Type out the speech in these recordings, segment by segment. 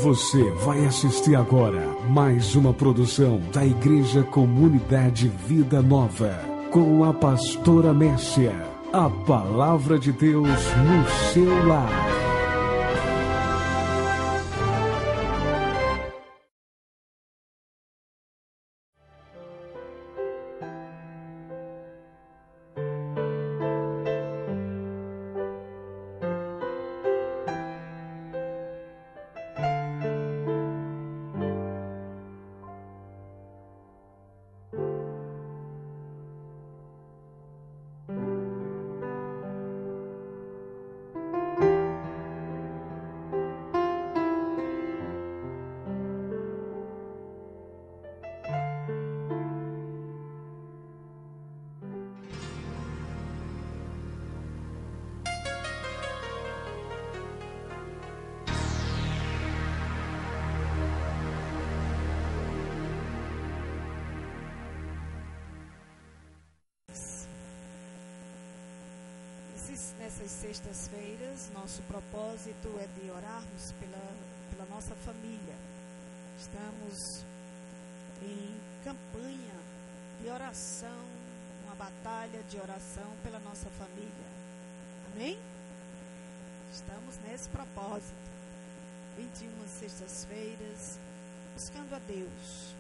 Você vai assistir agora mais uma produção da Igreja Comunidade Vida Nova, com a pastora Mércia. A palavra de Deus no seu lar. Nessas sextas-feiras, nosso propósito é de orarmos pela nossa família. Estamos em campanha de oração, uma batalha de oração pela nossa família. Amém? Estamos nesse propósito. 21 sextas-feiras, buscando a Deus.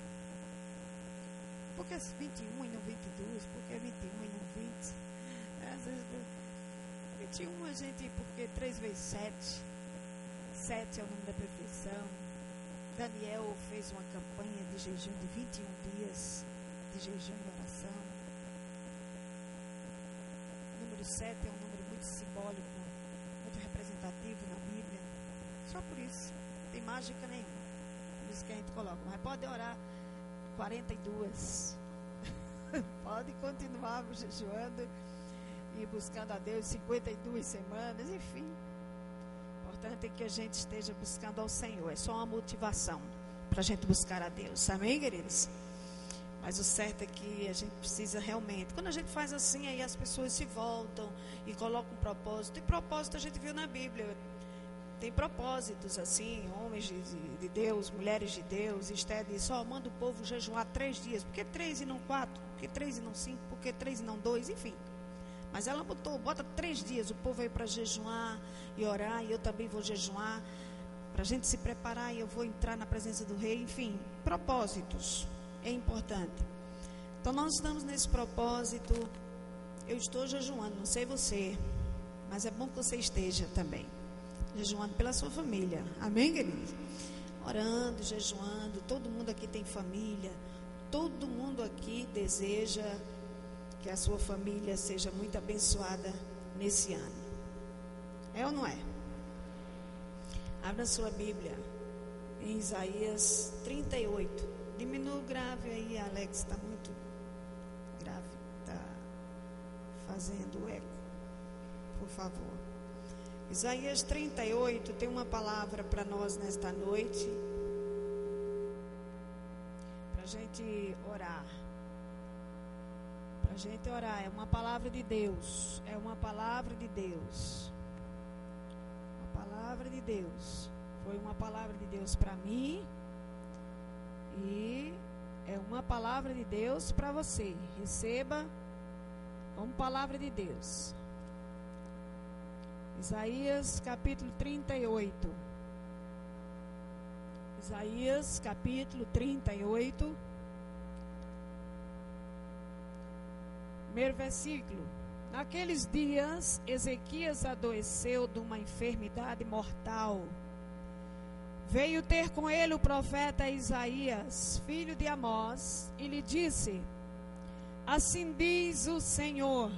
Por que 21 e não 22? Por que 21 e não 20? Às vezes 21 a gente, porque 3 vezes 7, 7 é o número da perfeição. Daniel fez uma campanha de jejum de 21 dias, de jejum e oração. O número 7 é um número muito simbólico, muito representativo na Bíblia. Só por isso, não tem mágica nenhuma. Por isso que a gente coloca, mas pode orar 42. Pode continuar jejuando e buscando a Deus 52 semanas, enfim. O importante é que a gente esteja buscando ao Senhor. É só uma motivação para a gente buscar a Deus. Amém, queridos? Mas o certo é que a gente precisa realmente. Quando a gente faz assim, aí as pessoas se voltam e colocam um propósito. E propósito a gente viu na Bíblia. Tem propósitos assim, homens de Deus, mulheres de Deus. Esther disse, manda o povo jejuar 3 dias. Por que 3 e não 4? Por que 3 e não 5? Por que 3 e não 2? Enfim. Mas ela bota 3 dias, o povo veio para jejuar e orar, e eu também vou jejuar, para a gente se preparar, e eu vou entrar na presença do rei, enfim, propósitos, é importante. Então nós estamos nesse propósito, eu estou jejuando, não sei você, mas é bom que você esteja também, jejuando pela sua família, amém, querido? Orando, jejuando, todo mundo aqui tem família, todo mundo aqui deseja que a sua família seja muito abençoada nesse ano. É ou não é? Abra sua Bíblia em Isaías 38. Diminua o grave aí, Alex, está muito grave. Está fazendo eco. Por favor. Isaías 38 tem uma palavra para nós nesta noite. Para a gente orar. A gente orar, é uma palavra de Deus, é uma palavra de Deus, uma palavra de Deus, foi uma palavra de Deus para mim e é uma palavra de Deus para você, receba como palavra de Deus. Isaías capítulo 38, Isaías capítulo 38, primeiro versículo. Naqueles dias, Ezequias adoeceu de uma enfermidade mortal. Veio ter com ele o profeta Isaías, filho de Amós, e lhe disse: assim diz o Senhor,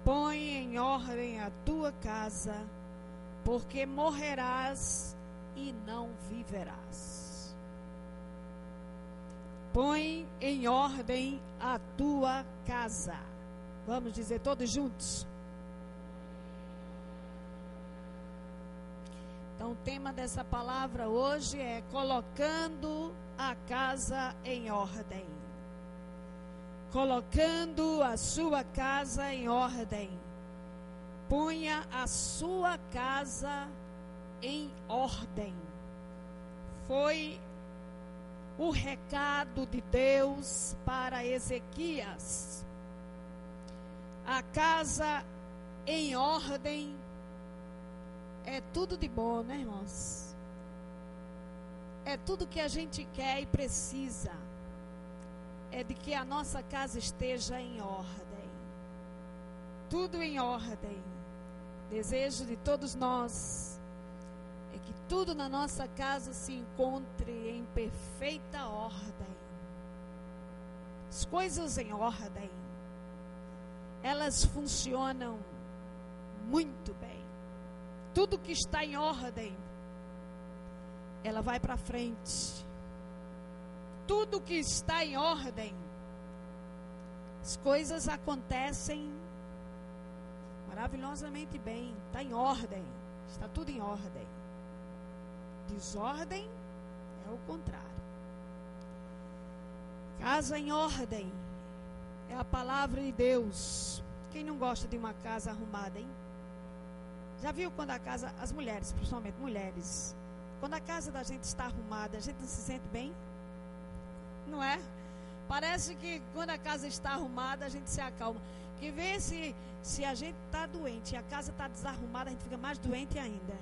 põe em ordem a tua casa, porque morrerás e não viverás. Põe em ordem a tua casa. Vamos dizer todos juntos? Então o tema dessa palavra hoje é colocando a casa em ordem. Colocando a sua casa em ordem. Ponha a sua casa em ordem. foi o recado de Deus para Ezequias. A casa em ordem é tudo de bom, né, irmãos? É tudo que a gente quer e precisa. É de que a nossa casa esteja em ordem. Tudo em ordem. Desejo de todos nós é que tudo na nossa casa se encontre em perfeita ordem. As coisas em ordem, elas funcionam muito bem. Tudo que está em ordem, ela vai para frente. Tudo que está em ordem, as coisas acontecem maravilhosamente bem. Está em ordem, está tudo em ordem. Desordem é o contrário. Casa em ordem é a palavra de Deus. Quem não gosta de uma casa arrumada, hein? Já viu quando a casa, as mulheres, principalmente mulheres, quando a casa da gente está arrumada, a gente não se sente bem? Não é? Parece que quando a casa está arrumada, a gente se acalma. Que vê se a gente está doente e a casa está desarrumada, a gente fica mais doente ainda.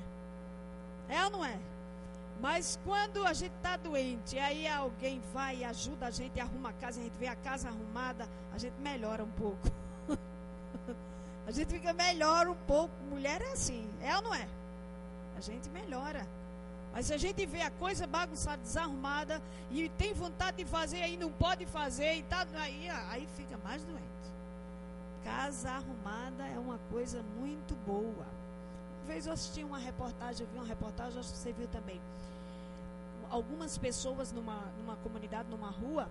É ou não é? Mas quando a gente está doente, aí alguém vai e ajuda a gente e arruma a casa, a gente vê a casa arrumada, a gente melhora um pouco. A gente fica melhor um pouco. Mulher é assim, é ou não é? A gente melhora. Mas se a gente vê a coisa bagunçada, desarrumada, e tem vontade de fazer, aí não pode fazer, e tá, aí fica mais doente. Casa arrumada é uma coisa muito boa. Uma vez eu assisti uma reportagem, eu vi uma reportagem, acho que você viu também. Algumas pessoas numa comunidade, numa rua,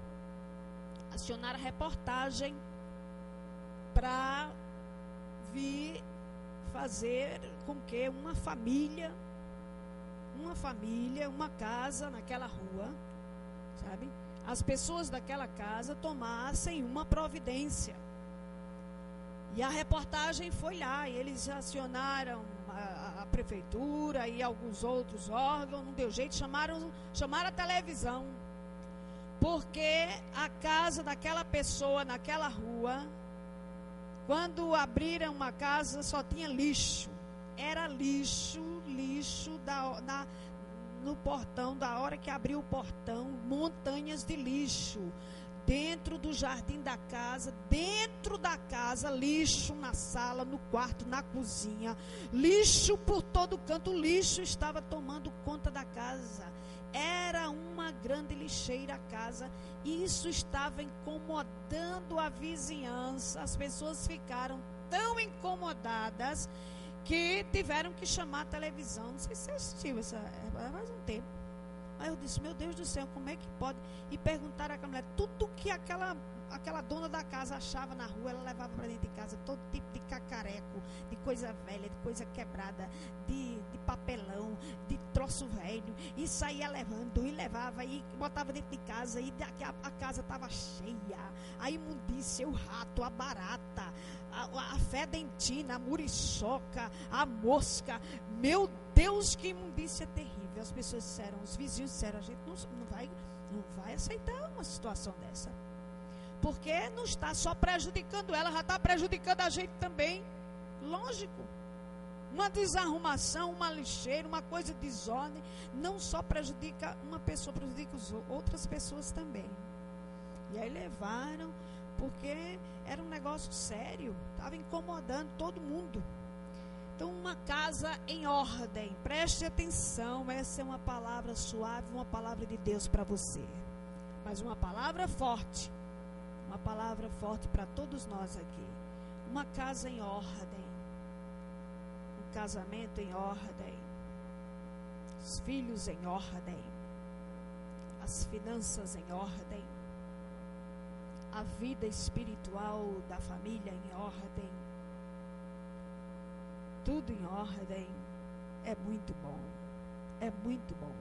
acionaram a reportagem para vir fazer com que uma família, uma casa naquela rua, sabe? As pessoas daquela casa tomassem uma providência. E a reportagem foi lá, e eles acionaram a prefeitura e alguns outros órgãos, não deu jeito, chamaram a televisão. Porque a casa daquela pessoa naquela rua, quando abriram uma casa, só tinha lixo. Era lixo no portão, da hora que abriu o portão, montanhas de lixo. Dentro do jardim da casa, dentro da casa, lixo na sala, no quarto, na cozinha, lixo por todo canto, o lixo estava tomando conta da casa. Era uma grande lixeira a casa, e isso estava incomodando a vizinhança. As pessoas ficaram tão incomodadas que tiveram que chamar a televisão. Não sei se você assistiu, faz um tempo. Aí eu disse, meu Deus do céu, como é que pode? E perguntaram àquela mulher, tudo que aquela dona da casa achava na rua, ela levava para dentro de casa, todo tipo de cacareco, de coisa velha, de coisa quebrada, de papelão, de troço velho, e saía levando, e levava, e botava dentro de casa, e a casa estava cheia, a imundícia, o rato, a barata, a fedentina, a muriçoca, a mosca. Meu Deus, que imundícia terrível. As pessoas disseram, os vizinhos disseram, a gente não vai aceitar uma situação dessa, porque não está só prejudicando ela, já está prejudicando a gente também. Lógico, uma desarrumação, uma lixeira, uma coisa de desordem, não só prejudica uma pessoa, prejudica outras pessoas também. E aí levaram, porque era um negócio sério, estava incomodando todo mundo. Então, uma casa em ordem, preste atenção, essa é uma palavra suave, uma palavra de Deus para você, mas uma palavra forte para todos nós aqui. Uma casa em ordem, um casamento em ordem, os filhos em ordem, as finanças em ordem, a vida espiritual da família em ordem, tudo em ordem. É muito bom, é muito bom.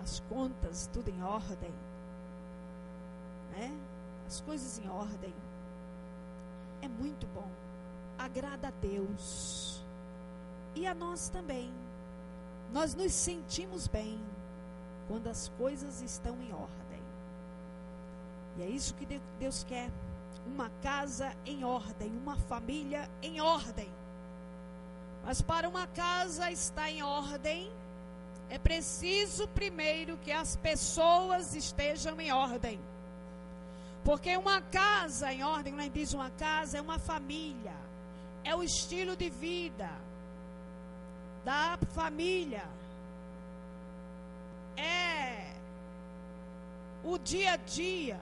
As contas, tudo em ordem, né? As coisas em ordem, é muito bom, agrada a Deus e a nós também. Nós nos sentimos bem quando as coisas estão em ordem. E é isso que Deus quer. Uma casa em ordem, uma família em ordem. Mas para uma casa estar em ordem, é preciso primeiro que as pessoas estejam em ordem. Porque uma casa em ordem, quando a gente diz uma casa, é uma família. É o estilo de vida da família. É o dia a dia.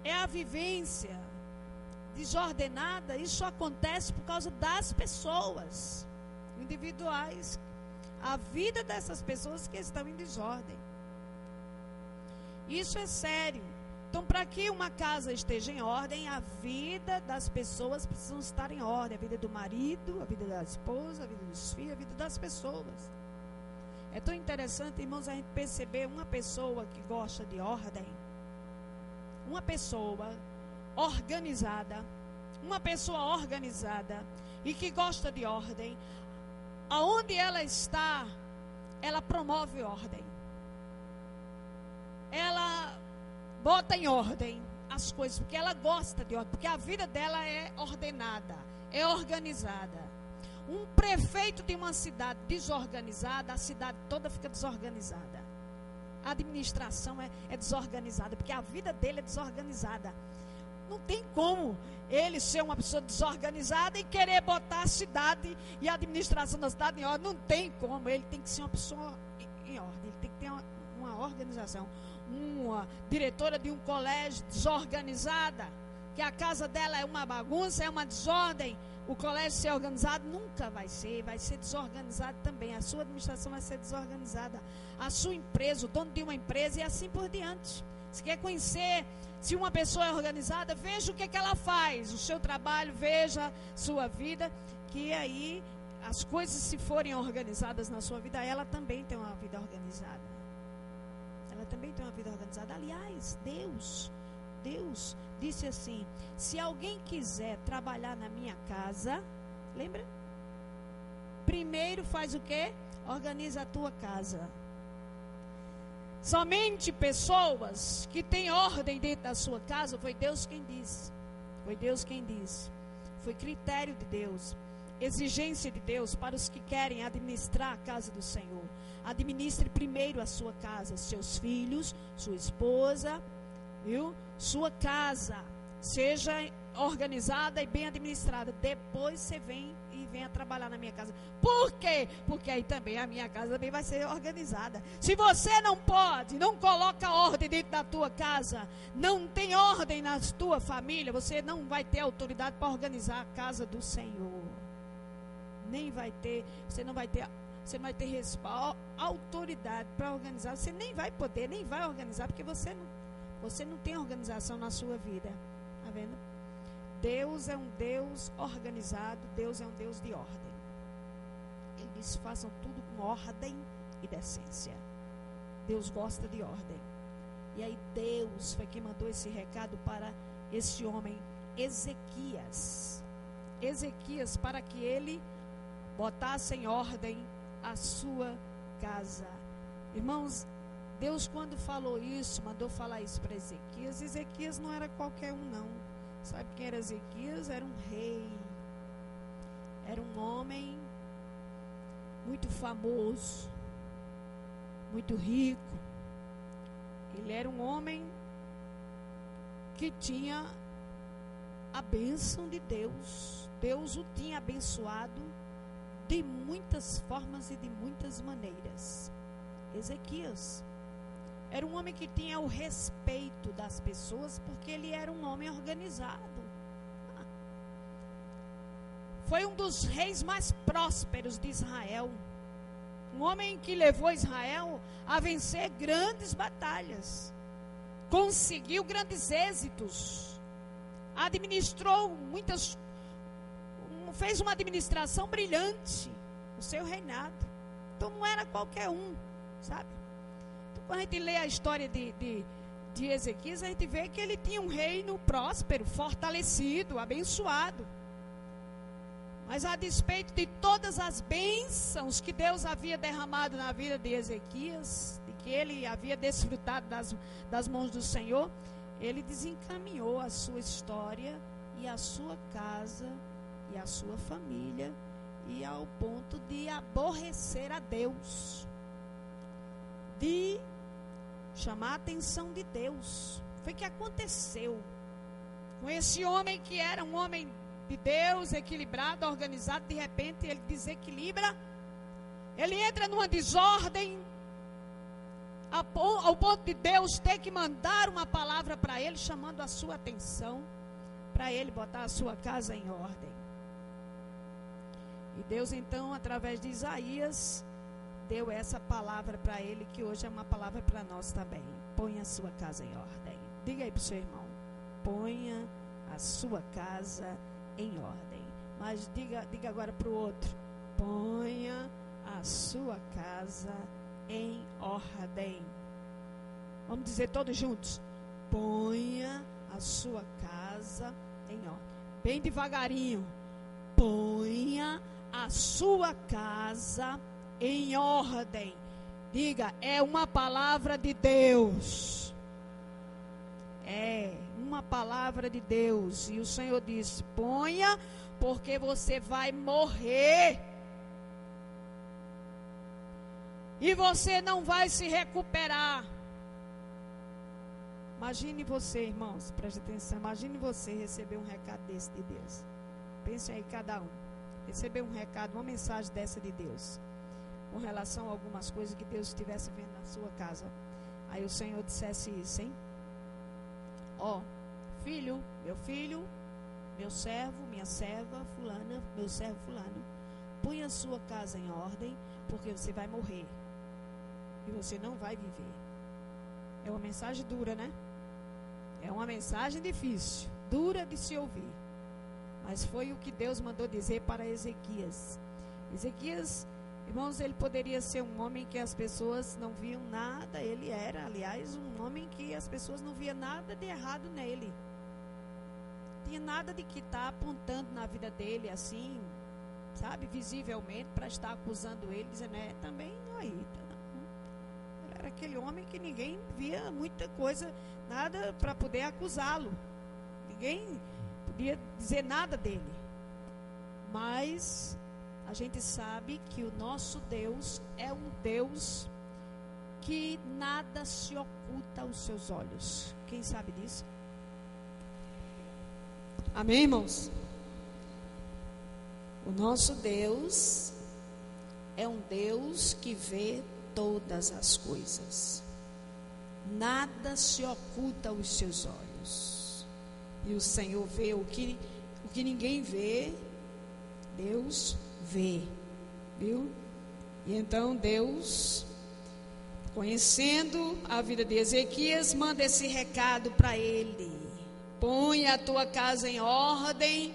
É a vivência desordenada. Isso acontece por causa das pessoas individuais. A vida dessas pessoas que estão em desordem. Isso é sério. Então, para que uma casa esteja em ordem, a vida das pessoas precisa estar em ordem. A vida do marido, a vida da esposa, a vida dos filhos, a vida das pessoas. É tão interessante, irmãos, a gente perceber uma pessoa que gosta de ordem. Uma pessoa organizada. Uma pessoa organizada e que gosta de ordem. Aonde ela está, ela promove ordem. Ela bota em ordem as coisas, porque ela gosta de ordem, porque a vida dela é ordenada, é organizada. Um prefeito de uma cidade desorganizada, a cidade toda fica desorganizada. A administração é desorganizada, porque a vida dele é desorganizada. Não tem como ele ser uma pessoa desorganizada e querer botar a cidade e a administração da cidade em ordem. Não tem como. Ele tem que ser uma pessoa em ordem. Ele tem que ter uma organização. Uma diretora de um colégio desorganizada, que a casa dela é uma bagunça, é uma desordem. O colégio ser organizado nunca vai ser desorganizado também. A sua administração vai ser desorganizada. A sua empresa, o dono de uma empresa e assim por diante. Se quer conhecer se uma pessoa é organizada, veja o que ela faz, o seu trabalho, veja sua vida, que aí as coisas, se forem organizadas na sua vida, ela também tem uma vida organizada. Ela também tem uma vida organizada. Aliás, Deus disse assim: se alguém quiser trabalhar na minha casa, lembra? Primeiro faz o quê? Organiza a tua casa. Somente pessoas que têm ordem dentro da sua casa, foi Deus quem disse. Foi Deus quem disse. Foi critério de Deus, exigência de Deus para os que querem administrar a casa do Senhor. Administre primeiro a sua casa, seus filhos, sua esposa, viu? Sua casa. Seja organizada e bem administrada. Depois você venha trabalhar na minha casa. Por quê? Porque aí também a minha casa também vai ser organizada. Se você não coloca ordem dentro da tua casa, não tem ordem na tua família, você não vai ter autoridade para organizar a casa do Senhor. Você não vai ter respaldo, autoridade para organizar. Você nem vai poder, nem vai organizar, porque você não tem organização na sua vida. Está vendo? Deus é um Deus organizado, Deus é um Deus de ordem. Ele diz: façam tudo com ordem e decência. Deus gosta de ordem. E aí Deus foi quem mandou esse recado para esse homem Ezequias. Ezequias, para que ele botasse em ordem a sua casa. Irmãos, Deus, quando falou isso, mandou falar isso para Ezequias. Ezequias não era qualquer um, não. Sabe quem era Ezequias? Era um rei. Era um homem muito famoso, muito rico. Ele era um homem que tinha a bênção de Deus. Deus o tinha abençoado de muitas formas e de muitas maneiras. Ezequias era um homem que tinha o respeito das pessoas, porque ele era um homem organizado. Foi um dos reis mais prósperos de Israel. Um homem que levou Israel a vencer grandes batalhas. Conseguiu grandes êxitos. Administrou fez uma administração brilhante no seu reinado. Então não era qualquer um, sabe? Quando a gente lê a história de Ezequias, a gente vê que ele tinha um reino próspero, fortalecido, abençoado. Mas a despeito de todas as bênçãos que Deus havia derramado na vida de Ezequias, de que ele havia desfrutado das mãos do Senhor, ele desencaminhou a sua história e a sua casa e a sua família, e ao ponto de aborrecer a Deus, de chamar a atenção de Deus. Foi que aconteceu com esse homem, que era um homem de Deus, equilibrado, organizado. De repente ele desequilibra, ele entra numa desordem, ao ponto de Deus ter que mandar uma palavra para ele, chamando a sua atenção, para ele botar a sua casa em ordem. E Deus então, através de Isaías, deu essa palavra para ele, que hoje é uma palavra para nós também. Ponha a sua casa em ordem. Diga aí para o seu irmão: ponha a sua casa em ordem. Mas diga agora para o outro: ponha a sua casa em ordem. Vamos dizer todos juntos: ponha a sua casa em ordem. Bem devagarinho: ponha a sua casa em ordem. Diga: é uma palavra de Deus. É uma palavra de Deus. E o Senhor disse: ponha, porque você vai morrer. E você não vai se recuperar. Imagine você, irmãos, preste atenção. Imagine você receber um recado desse de Deus. Pense aí, cada um. Receber um recado, uma mensagem dessa de Deus, com relação a algumas coisas que Deus estivesse vendo na sua casa. Aí o Senhor dissesse isso, hein? Ó, filho, meu servo, minha serva fulana, meu servo fulano, põe a sua casa em ordem, porque você vai morrer. E você não vai viver. É uma mensagem dura, né? É uma mensagem difícil, dura de se ouvir. Mas foi o que Deus mandou dizer para Ezequias. Ezequias, irmãos, ele poderia ser um homem que as pessoas não viam nada. Ele era, aliás, um homem que as pessoas não viam nada de errado nele. Tinha nada de que estar apontando na vida dele assim, sabe, visivelmente, para estar acusando ele, dizendo: também aí, ele era aquele homem que ninguém via muita coisa, nada para poder acusá-lo. Ninguém podia dizer nada dele. Mas a gente sabe que o nosso Deus é um Deus que nada se oculta aos seus olhos. Quem sabe disso? Amém, irmãos? O nosso Deus é um Deus que vê todas as coisas. Nada se oculta aos seus olhos. E o Senhor vê o que ninguém vê, Deus vê, viu? E então Deus, conhecendo a vida de Ezequias, manda esse recado para ele: põe a tua casa em ordem,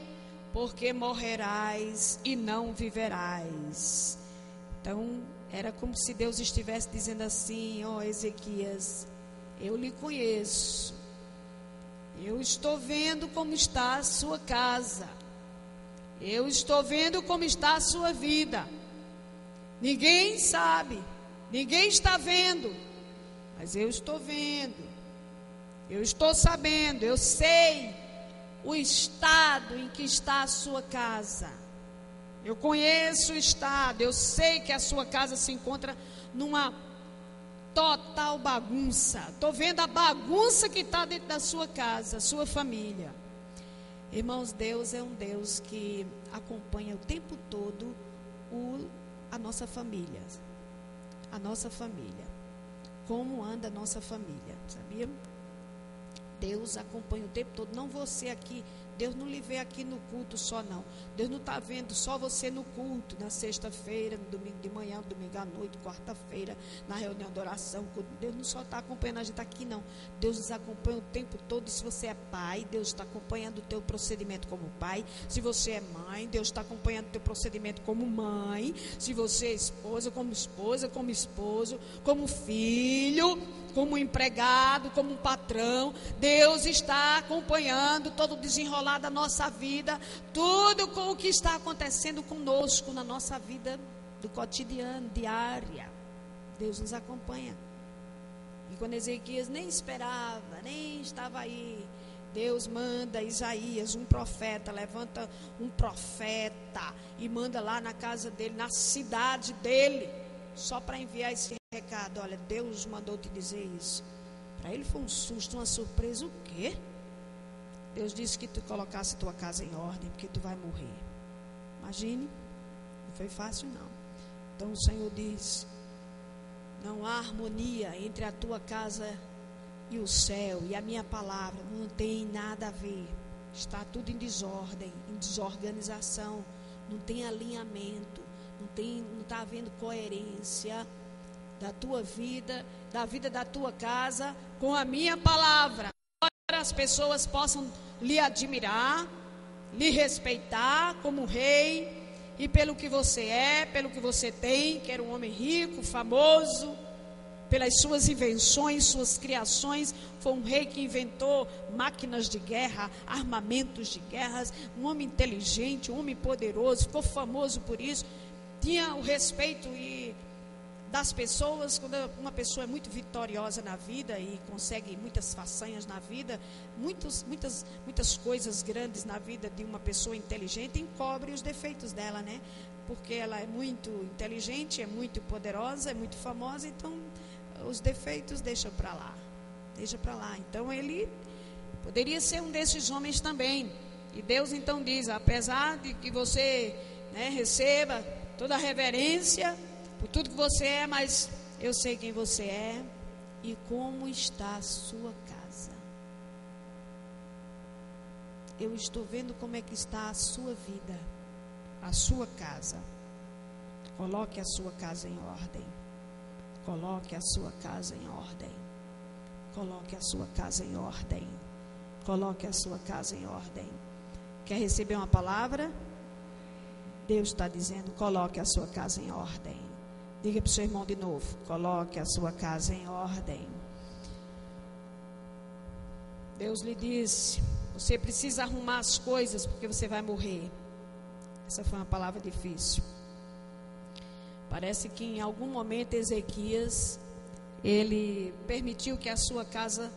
porque morrerás e não viverás. Então era como se Deus estivesse dizendo assim: ó Ezequias, eu lhe conheço, eu estou vendo como está a sua casa, eu estou vendo como está a sua vida. Ninguém sabe, ninguém está vendo, mas eu estou vendo, eu estou sabendo, eu sei o estado em que está a sua casa. Eu conheço o estado, eu sei que a sua casa se encontra numa total bagunça. Estou vendo a bagunça que está dentro da sua casa, sua família. Irmãos, Deus é um Deus que acompanha o tempo todo a nossa família. A nossa família. Como anda a nossa família, sabia? Deus acompanha o tempo todo. Não você aqui, Deus não lhe vê aqui no culto só não. Deus não está vendo só você no culto, na sexta-feira, no domingo de manhã, no domingo à noite, quarta-feira, na reunião de oração. Deus não só está acompanhando a gente aqui não. Deus nos acompanha o tempo todo. E se você é pai, Deus está acompanhando o teu procedimento como pai. Se você é mãe, Deus está acompanhando o teu procedimento como mãe. Se você é esposa, como esposo, como filho, como empregado, como patrão, Deus está acompanhando todo o desenrolar da nossa vida, tudo com o que está acontecendo conosco na nossa vida do cotidiano, diária. Deus nos acompanha. quando Ezequias nem esperava, nem estava aí, Deus manda Isaías, um profeta, levanta um profeta e manda lá na casa dele, na cidade dele, só para enviar esse recado. Olha, Deus mandou te dizer isso. Para ele foi um susto, uma surpresa. O quê? Deus disse que tu colocasse tua casa em ordem, porque tu vai morrer. Imagine, não foi fácil não. Então o Senhor diz: não há harmonia entre a tua casa e o céu, e a minha palavra não tem nada a ver. Está tudo em desordem, em desorganização, não tem alinhamento, não está havendo coerência da tua vida, da vida da tua casa com a minha palavra. Para as pessoas possam lhe admirar, lhe respeitar como rei, e pelo que você é, pelo que você tem, que era um homem rico, famoso, pelas suas invenções, suas criações. Foi um rei que inventou máquinas de guerra, armamentos de guerras, um homem inteligente, um homem poderoso, ficou famoso por isso, tinha o respeito das pessoas. Quando uma pessoa é muito vitoriosa na vida e consegue muitas façanhas na vida, muitas coisas grandes na vida de uma pessoa inteligente, encobre os defeitos dela, né? Porque ela é muito inteligente, é muito poderosa, é muito famosa, então os defeitos deixa para lá. Então ele poderia ser um desses homens também. E Deus então diz: apesar de que você, né, receba toda a reverência por tudo que você é, mas eu sei quem você é e como está a sua casa. Eu estou vendo como é que está a sua vida, a sua casa. Coloque a sua casa em ordem. Coloque a sua casa em ordem. Coloque a sua casa em ordem. Coloque a sua casa em ordem. Quer receber uma palavra? Deus está dizendo: coloque a sua casa em ordem. Diga para o seu irmão de novo: coloque a sua casa em ordem. Deus lhe disse: você precisa arrumar as coisas, porque você vai morrer. Essa foi uma palavra difícil. Parece que em algum momento Ezequias, ele permitiu que a sua casa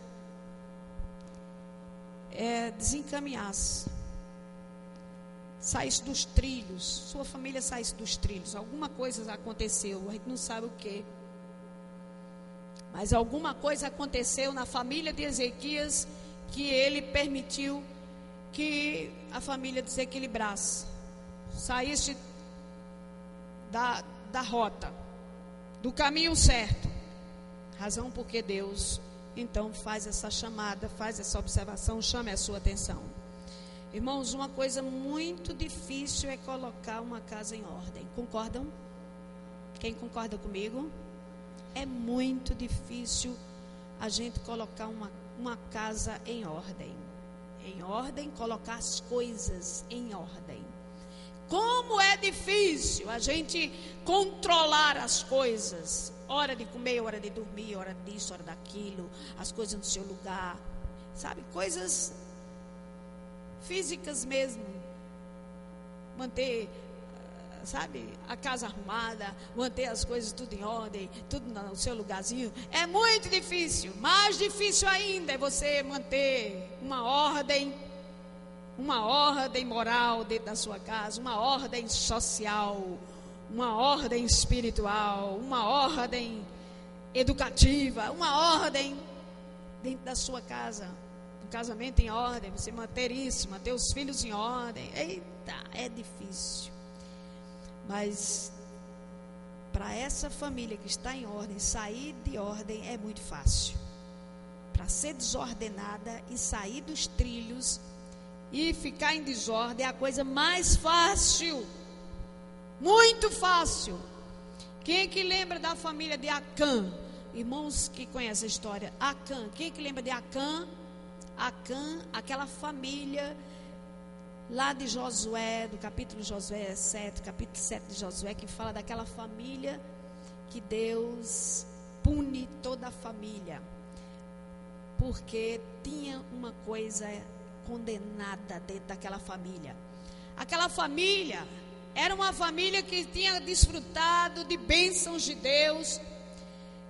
desencaminhasse, saísse dos trilhos, sua família saísse dos trilhos. Alguma coisa aconteceu, a gente não sabe o que, mas alguma coisa aconteceu na família de Ezequias que ele permitiu que a família desequilibrasse, saísse da rota, do caminho certo. Razão porque Deus então faz essa chamada, faz essa observação, chame a sua atenção. Irmãos, uma coisa muito difícil é colocar uma casa em ordem. Concordam? Quem concorda comigo? É muito difícil a gente colocar uma casa em ordem. Em ordem, colocar as coisas em ordem. Como é difícil a gente controlar as coisas. Hora de comer, hora de dormir, hora disso, hora daquilo. As coisas no seu lugar. Sabe, coisas físicas mesmo. Manter, sabe, a casa arrumada, manter as coisas tudo em ordem, tudo no seu lugarzinho. É muito difícil. Mais difícil ainda é você manter uma ordem moral dentro da sua casa, uma ordem social, uma ordem espiritual, uma ordem educativa, uma ordem dentro da sua casa. Casamento em ordem, você manter isso, manter os filhos em ordem. Eita, é difícil. Mas para essa família que está em ordem, sair de ordem é muito fácil. Para ser desordenada e sair dos trilhos e ficar em desordem é a coisa mais fácil. Muito fácil. Quem é que lembra da família de Acã? Irmãos que conhecem a história, Acã. Quem é que lembra de Acã? Acã, aquela família lá de Josué, do capítulo Josué 7, capítulo 7 de Josué, que fala daquela família que Deus pune toda a família, porque tinha uma coisa condenada dentro daquela família. Aquela família era uma família que tinha desfrutado de bênçãos de Deus,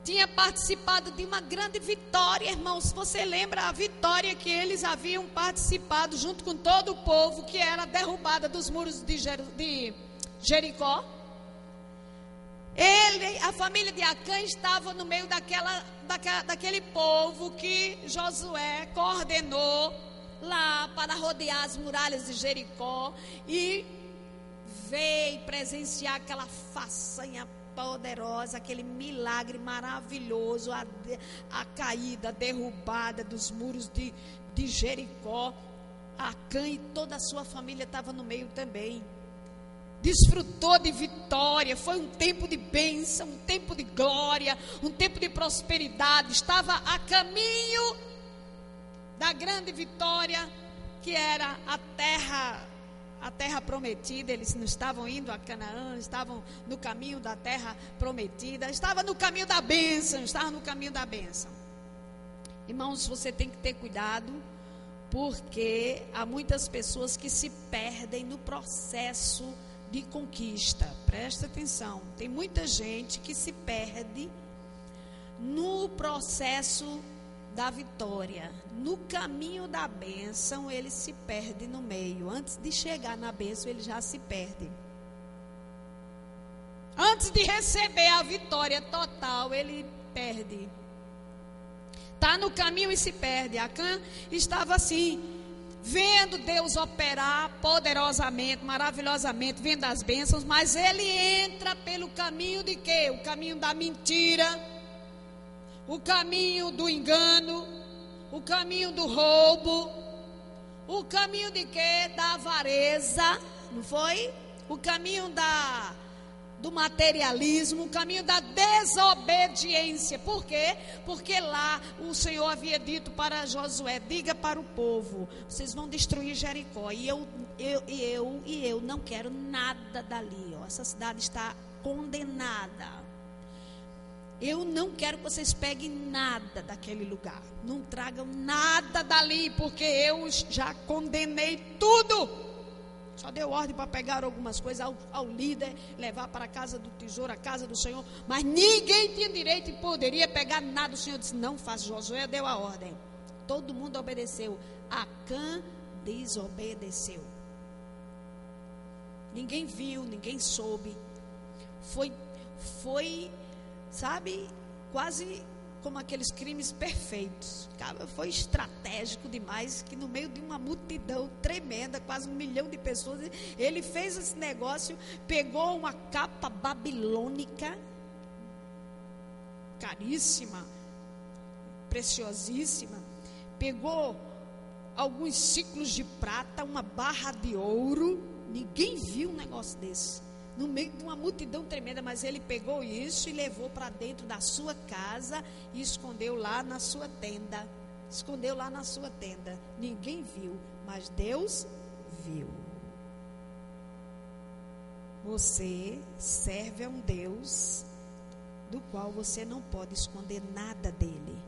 tinha participado de uma grande vitória, irmãos. Você lembra a vitória que eles haviam participado junto com todo o povo, que era a derrubada dos muros de Jericó? A família de Acã estava no meio daquele povo que Josué coordenou lá para rodear as muralhas de Jericó, e veio presenciar aquela façanha poderosa, aquele milagre maravilhoso, a caída, a derrubada dos muros de Jericó. Acã e toda a sua família estava no meio também. Desfrutou de vitória, foi um tempo de bênção, um tempo de glória, um tempo de prosperidade. Estava a caminho da grande vitória, que era a terra prometida. Eles não estavam indo a Canaã, estavam no caminho da terra prometida, estava no caminho da bênção, Irmãos, você tem que ter cuidado, porque há muitas pessoas que se perdem no processo de conquista. Presta atenção, tem muita gente que se perde no processo da vitória, no caminho da bênção. Ele se perde no meio. Antes de chegar na bênção, ele já se perde. Antes de receber a vitória total, ele perde. Está no caminho e se perde. Acã estava assim, vendo Deus operar poderosamente, maravilhosamente, vendo as bênçãos, mas ele entra pelo caminho de quê? O caminho da mentira, o caminho do engano, o caminho do roubo, o caminho de quê? Da avareza, não foi? O caminho do materialismo, o caminho da desobediência. Por quê? Porque lá o Senhor havia dito para Josué: diga para o povo, vocês vão destruir Jericó, e eu não quero nada dali, ó. Essa cidade está condenada. Eu não quero que vocês peguem nada daquele lugar, não tragam nada dali, porque eu já condenei tudo. Só deu ordem para pegar algumas coisas ao líder, levar para a casa do tesouro, a casa do Senhor, mas ninguém tinha direito e poderia pegar nada. O Senhor disse: não faça. Josué deu a ordem, todo mundo obedeceu. Acã desobedeceu. Ninguém viu, ninguém soube. Foi, sabe, quase como aqueles crimes perfeitos. Foi estratégico demais, que no meio de uma multidão tremenda, quase 1 milhão de pessoas, ele fez esse negócio, pegou uma capa babilônica, caríssima, preciosíssima, pegou alguns ciclos de prata, uma barra de ouro. Ninguém viu um negócio desse, no meio de uma multidão tremenda, mas ele pegou isso e levou para dentro da sua casa e escondeu lá na sua tenda. Ninguém viu, mas Deus viu. Você serve a um Deus do qual você não pode esconder nada dele.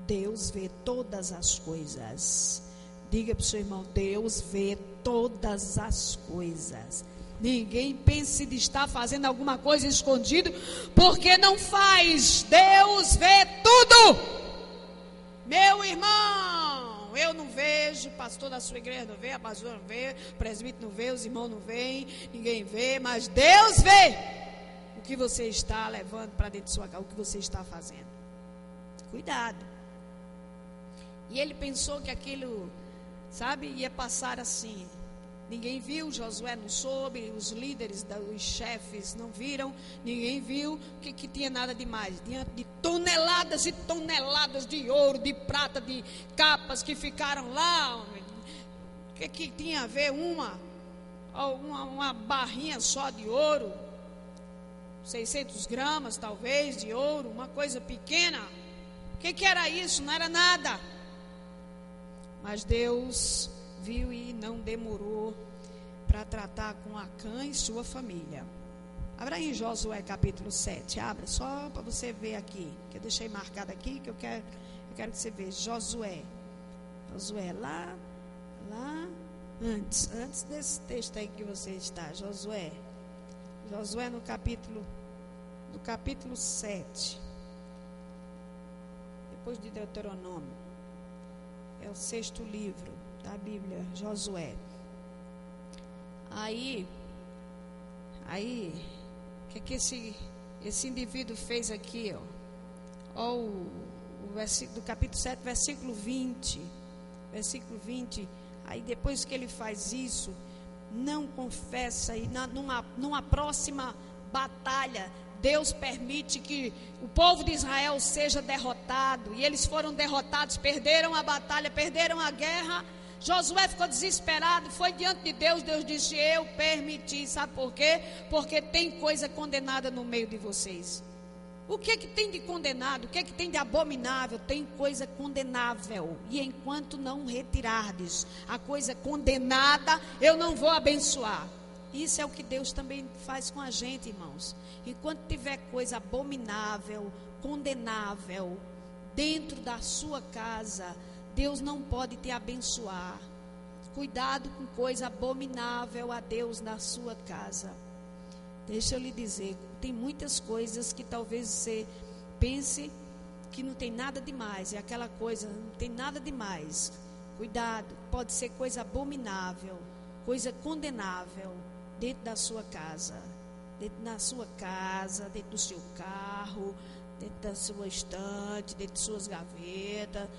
Deus vê todas as coisas. Diga para o seu irmão: Deus vê todas as coisas. Ninguém pense de estar fazendo alguma coisa escondido, porque não faz. Deus vê tudo. Meu irmão, eu não vejo, pastor da sua igreja não vê, a pastora não vê, o presbítero não vê, os irmãos não veem, ninguém vê, mas Deus vê o que você está levando para dentro de sua casa, o que você está fazendo. Cuidado. E ele pensou que aquilo, sabe, ia passar assim. Ninguém viu, Josué não soube, os líderes, os chefes não viram, ninguém viu que tinha nada demais. Diante de toneladas e toneladas de ouro, de prata, de capas que ficaram lá, o que tinha a ver uma barrinha só de ouro, 600 gramas talvez de ouro, uma coisa pequena. O que era isso? Não era nada. Mas Deus viu e não demorou para tratar com Acã e sua família. Abra aí em Josué capítulo 7, abra só para você ver aqui, que eu deixei marcado aqui, que eu quero que você veja. Josué lá antes desse texto aí que você está. Josué no capítulo 7. depois de Deuteronômio. É o 6º livro da Bíblia, Josué. Aí, o que esse indivíduo fez aqui, ó? O versículo do capítulo 7, versículo 20. Versículo 20. Aí depois que ele faz isso, não confessa, e numa próxima batalha, Deus permite que o povo de Israel seja derrotado, e eles foram derrotados, perderam a batalha, perderam a guerra. Josué ficou desesperado, foi diante de Deus. Deus disse: eu permiti. Sabe por quê? Porque tem coisa condenada no meio de vocês. O que tem de condenado? O que tem de abominável? Tem coisa condenável, e enquanto não retirardes a coisa condenada, eu não vou abençoar. Isso é o que Deus também faz com a gente, irmãos. Enquanto tiver coisa abominável, condenável dentro da sua casa, Deus não pode te abençoar. Cuidado com coisa abominável a Deus na sua casa. Deixa eu lhe dizer, tem muitas coisas que talvez você pense que não tem nada demais. É aquela coisa, não tem nada demais. Cuidado, pode ser coisa abominável, coisa condenável dentro da sua casa. Dentro da sua casa, dentro do seu carro, dentro da sua estante, dentro de suas gavetas,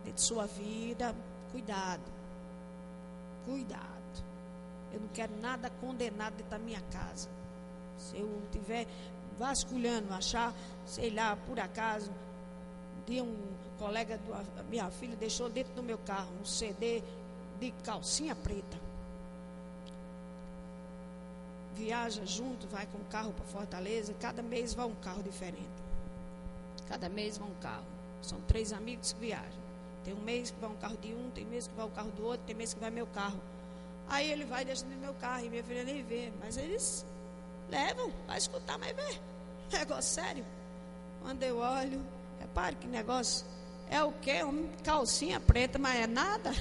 dentro de sua vida. Cuidado. Cuidado. Eu não quero nada condenado dentro da minha casa. Se eu estiver vasculhando, achar, sei lá, por acaso, de um colega da minha filha deixou dentro do meu carro um CD de calcinha preta. Viaja junto, vai com o carro para Fortaleza, cada mês vai um carro diferente. Cada mês vai um carro. São 3 amigos que viajam. Tem um mês que vai um carro de um, tem mês que vai o carro do outro, tem mês que vai meu carro. Aí ele vai deixando no meu carro e minha filha nem vê. Mas eles levam, vai escutar, mas vê. Negócio sério. Quando eu olho, repare que negócio. É o quê? Uma calcinha preta, mas é nada.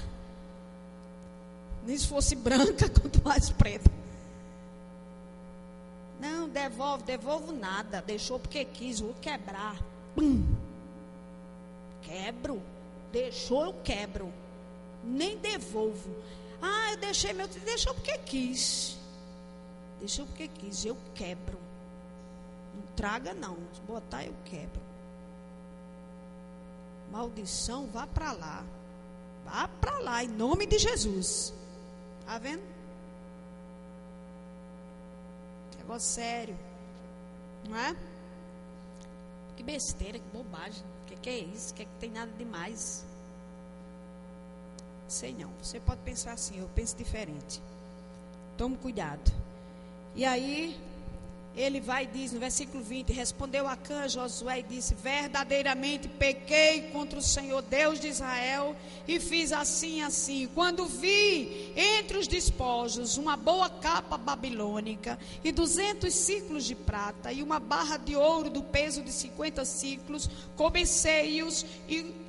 Nem se fosse branca, quanto mais preta. Não, devolvo nada. Deixou porque quis, vou quebrar. Pum. Quebro. Deixou, eu quebro. Nem devolvo. Ah, eu deixei meu. Deixou porque quis. Deixou porque quis. Eu quebro. Não traga, não. Se botar, eu quebro. Maldição, vá para lá. Vá para lá, em nome de Jesus. Tá vendo? Negócio sério. Não é? Que besteira, que bobagem. O que é isso? Que tem nada demais. Sei não. Você pode pensar assim, eu penso diferente. Tome cuidado. E aí, ele vai e diz no versículo 20: respondeu Acã a Josué e disse: verdadeiramente pequei contra o Senhor Deus de Israel e fiz assim, assim. Quando vi entre os despojos uma boa capa babilônica e 200 ciclos de prata e uma barra de ouro do peso de 50 ciclos, cobicei-os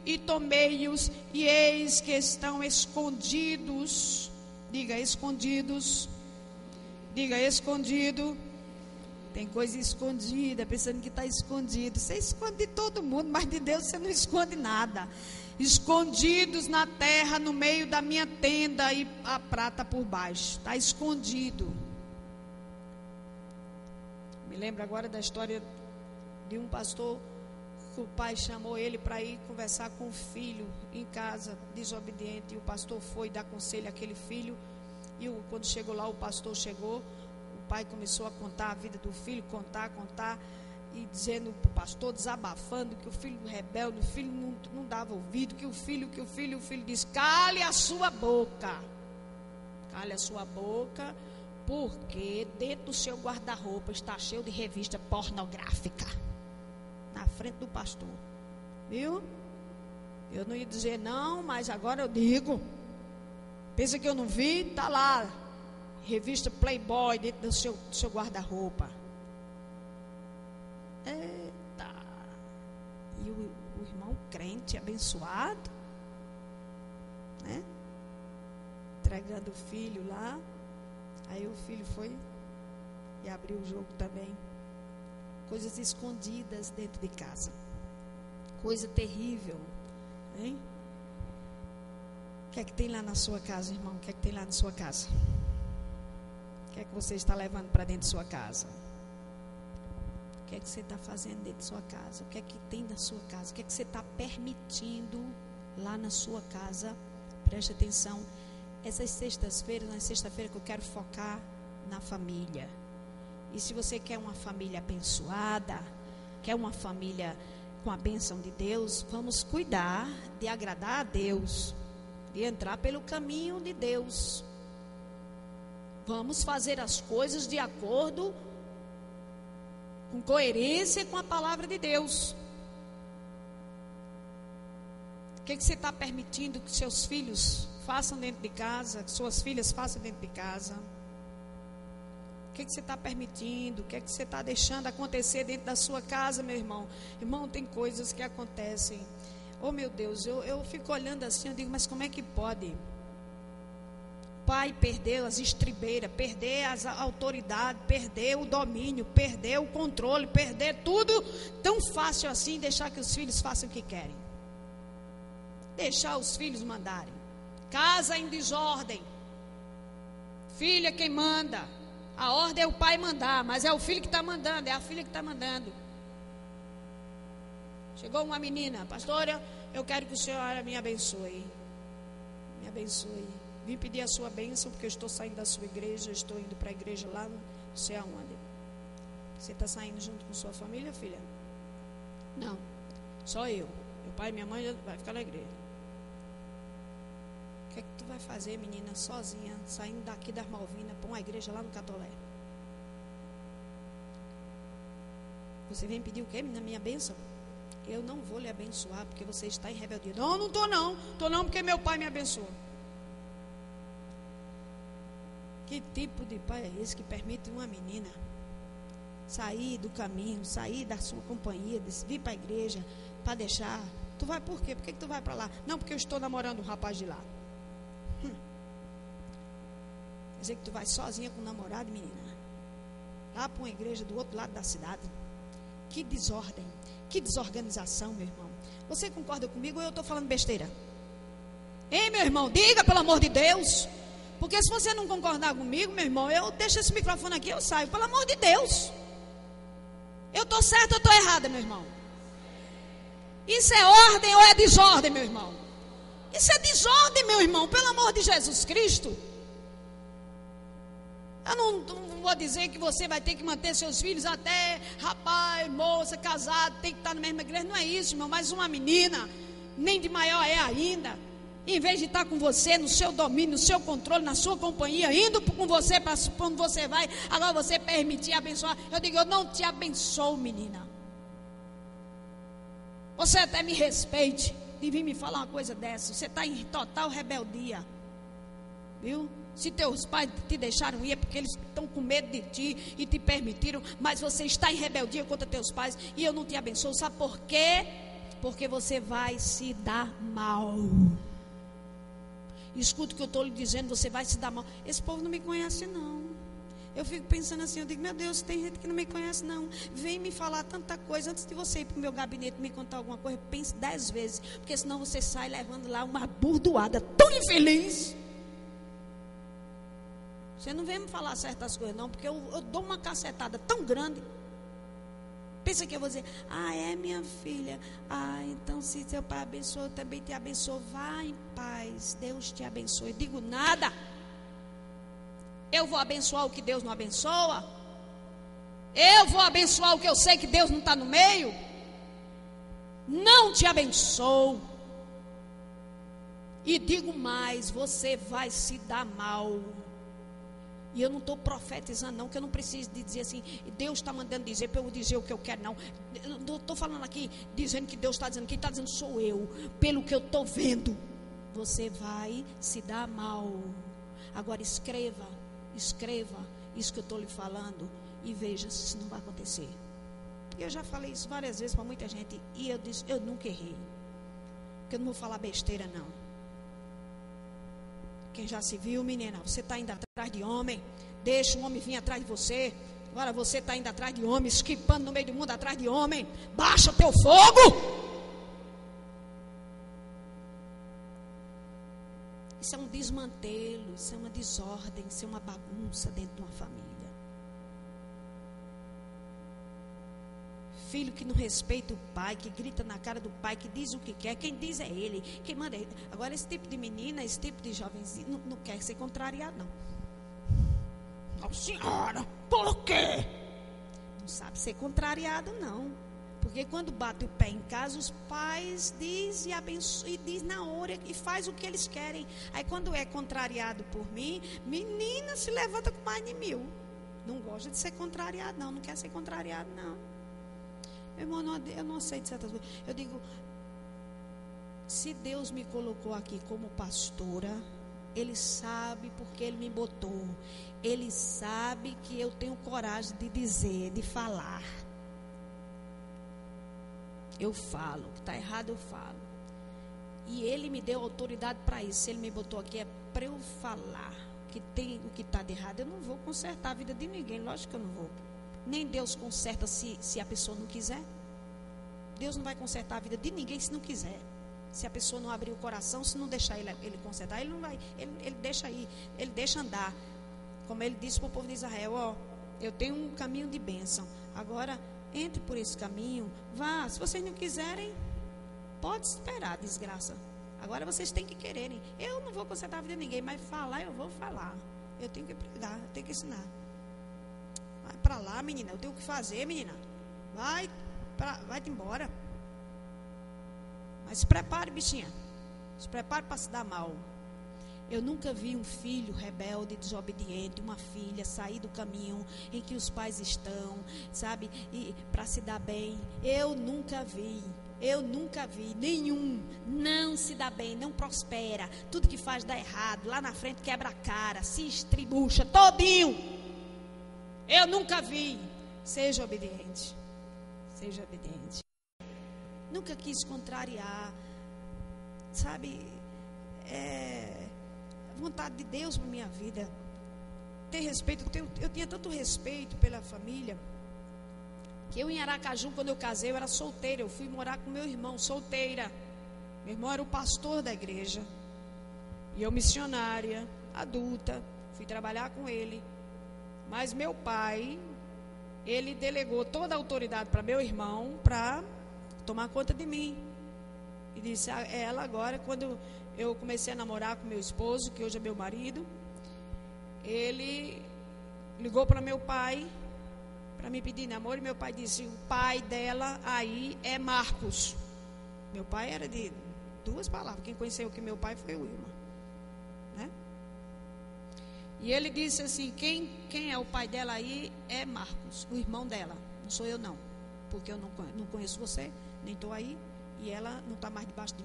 e tomei-os, e eis que estão escondidos. Diga escondidos. Diga escondido. Tem coisa escondida, pensando que está escondido. Você esconde de todo mundo, mas de Deus você não esconde nada. Escondidos na terra, no meio da minha tenda, e a prata por baixo. Está escondido. Me lembro agora da história de um pastor que o pai chamou ele para ir conversar com o filho em casa, desobediente. E o pastor foi dar conselho àquele filho. E quando chegou lá, o pastor chegou. O pai começou a contar a vida do filho, contar, e dizendo para o pastor, desabafando, que o filho rebelde, o filho não dava ouvido, que o filho disse: cale a sua boca, porque dentro do seu guarda-roupa está cheio de revista pornográfica, na frente do pastor, viu? Eu não ia dizer não, mas agora eu digo. Pensa que eu não vi? Está lá, revista Playboy dentro do seu guarda-roupa. Eita! E o irmão crente abençoado, né? Entregando o filho lá. Aí o filho foi e abriu o jogo também. Coisas escondidas dentro de casa. Coisa terrível, hein? O que é que tem lá na sua casa, irmão? O que é que tem lá na sua casa? O que é que você está levando para dentro de sua casa? O que é que você está fazendo dentro de sua casa? O que é que tem na sua casa? O que é que você está permitindo lá na sua casa? Preste atenção. Essas sextas-feiras, na sexta-feira que eu quero focar na família. E se você quer uma família abençoada, quer uma família com a bênção de Deus, vamos cuidar de agradar a Deus, de entrar pelo caminho de Deus. Vamos fazer as coisas de acordo com coerência com a palavra de Deus. O que você está permitindo que seus filhos façam dentro de casa, que suas filhas façam dentro de casa? O que você está permitindo? O que você está deixando acontecer dentro da sua casa, meu irmão? Irmão, tem coisas que acontecem. Oh, meu Deus, eu fico olhando assim, eu digo, mas como é que pode? Pai perdeu as estribeiras, perder as autoridades, perder o domínio, perder o controle, perder tudo tão fácil assim, deixar que os filhos façam o que querem. Deixar os filhos mandarem. Casa em desordem. Filha quem manda. A ordem é o pai mandar, mas é o filho que está mandando, é a filha que está mandando. Chegou uma menina, pastora, eu quero que o senhor me abençoe. Me abençoe. Vim pedir a sua bênção, porque eu estou saindo da sua igreja, eu estou indo para a igreja lá, não sei aonde. Você está saindo junto com sua família, filha? Não, só eu. Meu pai e minha mãe vai ficar na igreja. O que é que tu vai fazer, menina, sozinha, saindo daqui das Malvinas, para uma igreja lá no Catolé? Você vem pedir o quê, menina, minha bênção? Eu não vou lhe abençoar, porque você está em rebeldia. Não, não estou não. Estou não, porque meu pai me abençoou. Que tipo de pai é esse que permite uma menina sair do caminho, sair da sua companhia, vir para a igreja, para deixar? Tu vai por quê? Por que tu vai para lá? Não, porque eu estou namorando um rapaz de lá. Quer dizer que tu vai sozinha com o namorado, menina? Lá para uma igreja do outro lado da cidade. Que desordem, que desorganização, meu irmão. Você concorda comigo ou eu estou falando besteira? Ei, meu irmão, diga pelo amor de Deus. Porque se você não concordar comigo, meu irmão, eu deixo esse microfone aqui, eu saio. Pelo amor de Deus. Eu estou certa ou estou errada, meu irmão? Isso é ordem ou é desordem, meu irmão? Isso é desordem, meu irmão, pelo amor de Jesus Cristo. Eu não vou dizer que você vai ter que manter seus filhos até, rapaz, moça, casado, tem que estar na mesma igreja. Não é isso, irmão, mas uma menina, nem de maior é ainda. Em vez de estar com você, no seu domínio, no seu controle, na sua companhia, indo com você para onde você vai, agora você permitir abençoar. Eu digo, eu não te abençoo, menina. Você até me respeite de vir me falar uma coisa dessa. Você está em total rebeldia. Viu? Se teus pais te deixaram ir é porque eles estão com medo de ti e te permitiram, mas você está em rebeldia contra teus pais e eu não te abençoo. Sabe por quê? Porque você vai se dar mal. Escuta o que eu estou lhe dizendo, você vai se dar mal. Esse povo não me conhece não. Eu fico pensando assim, eu digo, meu Deus, tem gente que não me conhece não. Vem me falar tanta coisa, antes de você ir para o meu gabinete me contar alguma coisa, pense 10 vezes, porque senão você sai levando lá uma burdoada tão infeliz. Você não vem me falar certas coisas não, porque eu dou uma cacetada tão grande. Pensa que eu vou dizer, é minha filha, então se seu pai abençoa, eu também te abençoo. Vá em paz, Deus te abençoe. Digo nada. Eu vou abençoar o que Deus não abençoa? Eu vou abençoar o que eu sei que Deus não está no meio? Não te abençoo. E digo mais, você vai se dar mal. E eu não estou profetizando não, que eu não preciso de dizer assim, Deus está mandando dizer para eu dizer o que eu quero não. Eu não estou falando aqui, dizendo que Deus está dizendo, quem está dizendo sou eu, pelo que eu estou vendo. Você vai se dar mal. Agora escreva isso que eu estou lhe falando e veja se isso não vai acontecer. Eu já falei isso várias vezes para muita gente e eu disse, eu nunca errei, porque eu não vou falar besteira não. Quem já se viu, menina, você está indo atrás de homem, deixa o homem vir atrás de você. Agora você está indo atrás de homem, esquipando no meio do mundo atrás de homem. Baixa teu fogo. Isso é um desmantelo, isso é uma desordem, isso é uma bagunça dentro de uma família. Filho que não respeita o pai, que grita na cara do pai, que diz o que quer, quem diz é ele, quem manda é ele. Agora esse tipo de menina, esse tipo de jovenzinho, não quer ser contrariado, não. Não, senhora, por quê? Não sabe ser contrariado, não. Porque quando bate o pé em casa, os pais diz e abençoa, e diz na hora e faz o que eles querem. Aí quando é contrariado por mim, menina se levanta com mais de 1000. Não gosta de ser contrariado, não quer ser contrariado, não. Meu irmão, eu não aceito certas coisas. Eu digo, se Deus me colocou aqui como pastora, Ele sabe porque Ele me botou. Ele sabe que eu tenho coragem de dizer, de falar. Eu falo, o que está errado eu falo. E Ele me deu autoridade para isso. Se Ele me botou aqui é para eu falar que tem o que está de errado. Eu não vou consertar a vida de ninguém, lógico que eu não vou. Nem Deus conserta se a pessoa não quiser. Deus não vai consertar a vida de ninguém se não quiser. Se a pessoa não abrir o coração, se não deixar ele consertar, ele não vai, ele deixa ir, ele deixa andar. Como ele disse para o povo de Israel, ó, eu tenho um caminho de bênção. Agora, entre por esse caminho, vá. Se vocês não quiserem, pode esperar, desgraça. Agora vocês têm que quererem. Eu não vou consertar a vida de ninguém, mas falar eu vou falar. Eu tenho que pregar, eu tenho que ensinar. Vai para lá, menina, eu tenho que fazer, menina. Vai-te embora. Mas se prepare, bichinha. Se prepare para se dar mal. Eu nunca vi um filho rebelde, desobediente, uma filha sair do caminho em que os pais estão, sabe, e para se dar bem. Eu nunca vi nenhum. Não se dá bem, não prospera. Tudo que faz dá errado. Lá na frente quebra a cara, se estribucha todinho. Eu nunca vi. Seja obediente. Seja obediente. Nunca quis contrariar, sabe, vontade de Deus para minha vida. Ter respeito, eu tinha tanto respeito pela família, que eu em Aracaju, quando eu casei, eu era solteira. Eu fui morar com meu irmão, solteira. Meu irmão era o pastor da igreja, e eu missionária, adulta, fui trabalhar com ele. Mas meu pai, ele delegou toda a autoridade para meu irmão, para tomar conta de mim. E disse a ela agora, quando eu comecei a namorar com meu esposo, que hoje é meu marido, ele ligou para meu pai para me pedir namoro, e meu pai disse, o pai dela aí é Marcos. Meu pai era de 2 palavras, quem conheceu que meu pai foi o Wilma, né? E ele disse assim, quem é o pai dela aí é Marcos, o irmão dela, não sou eu não, porque eu não conheço você, nem estou aí, e ela não está mais debaixo de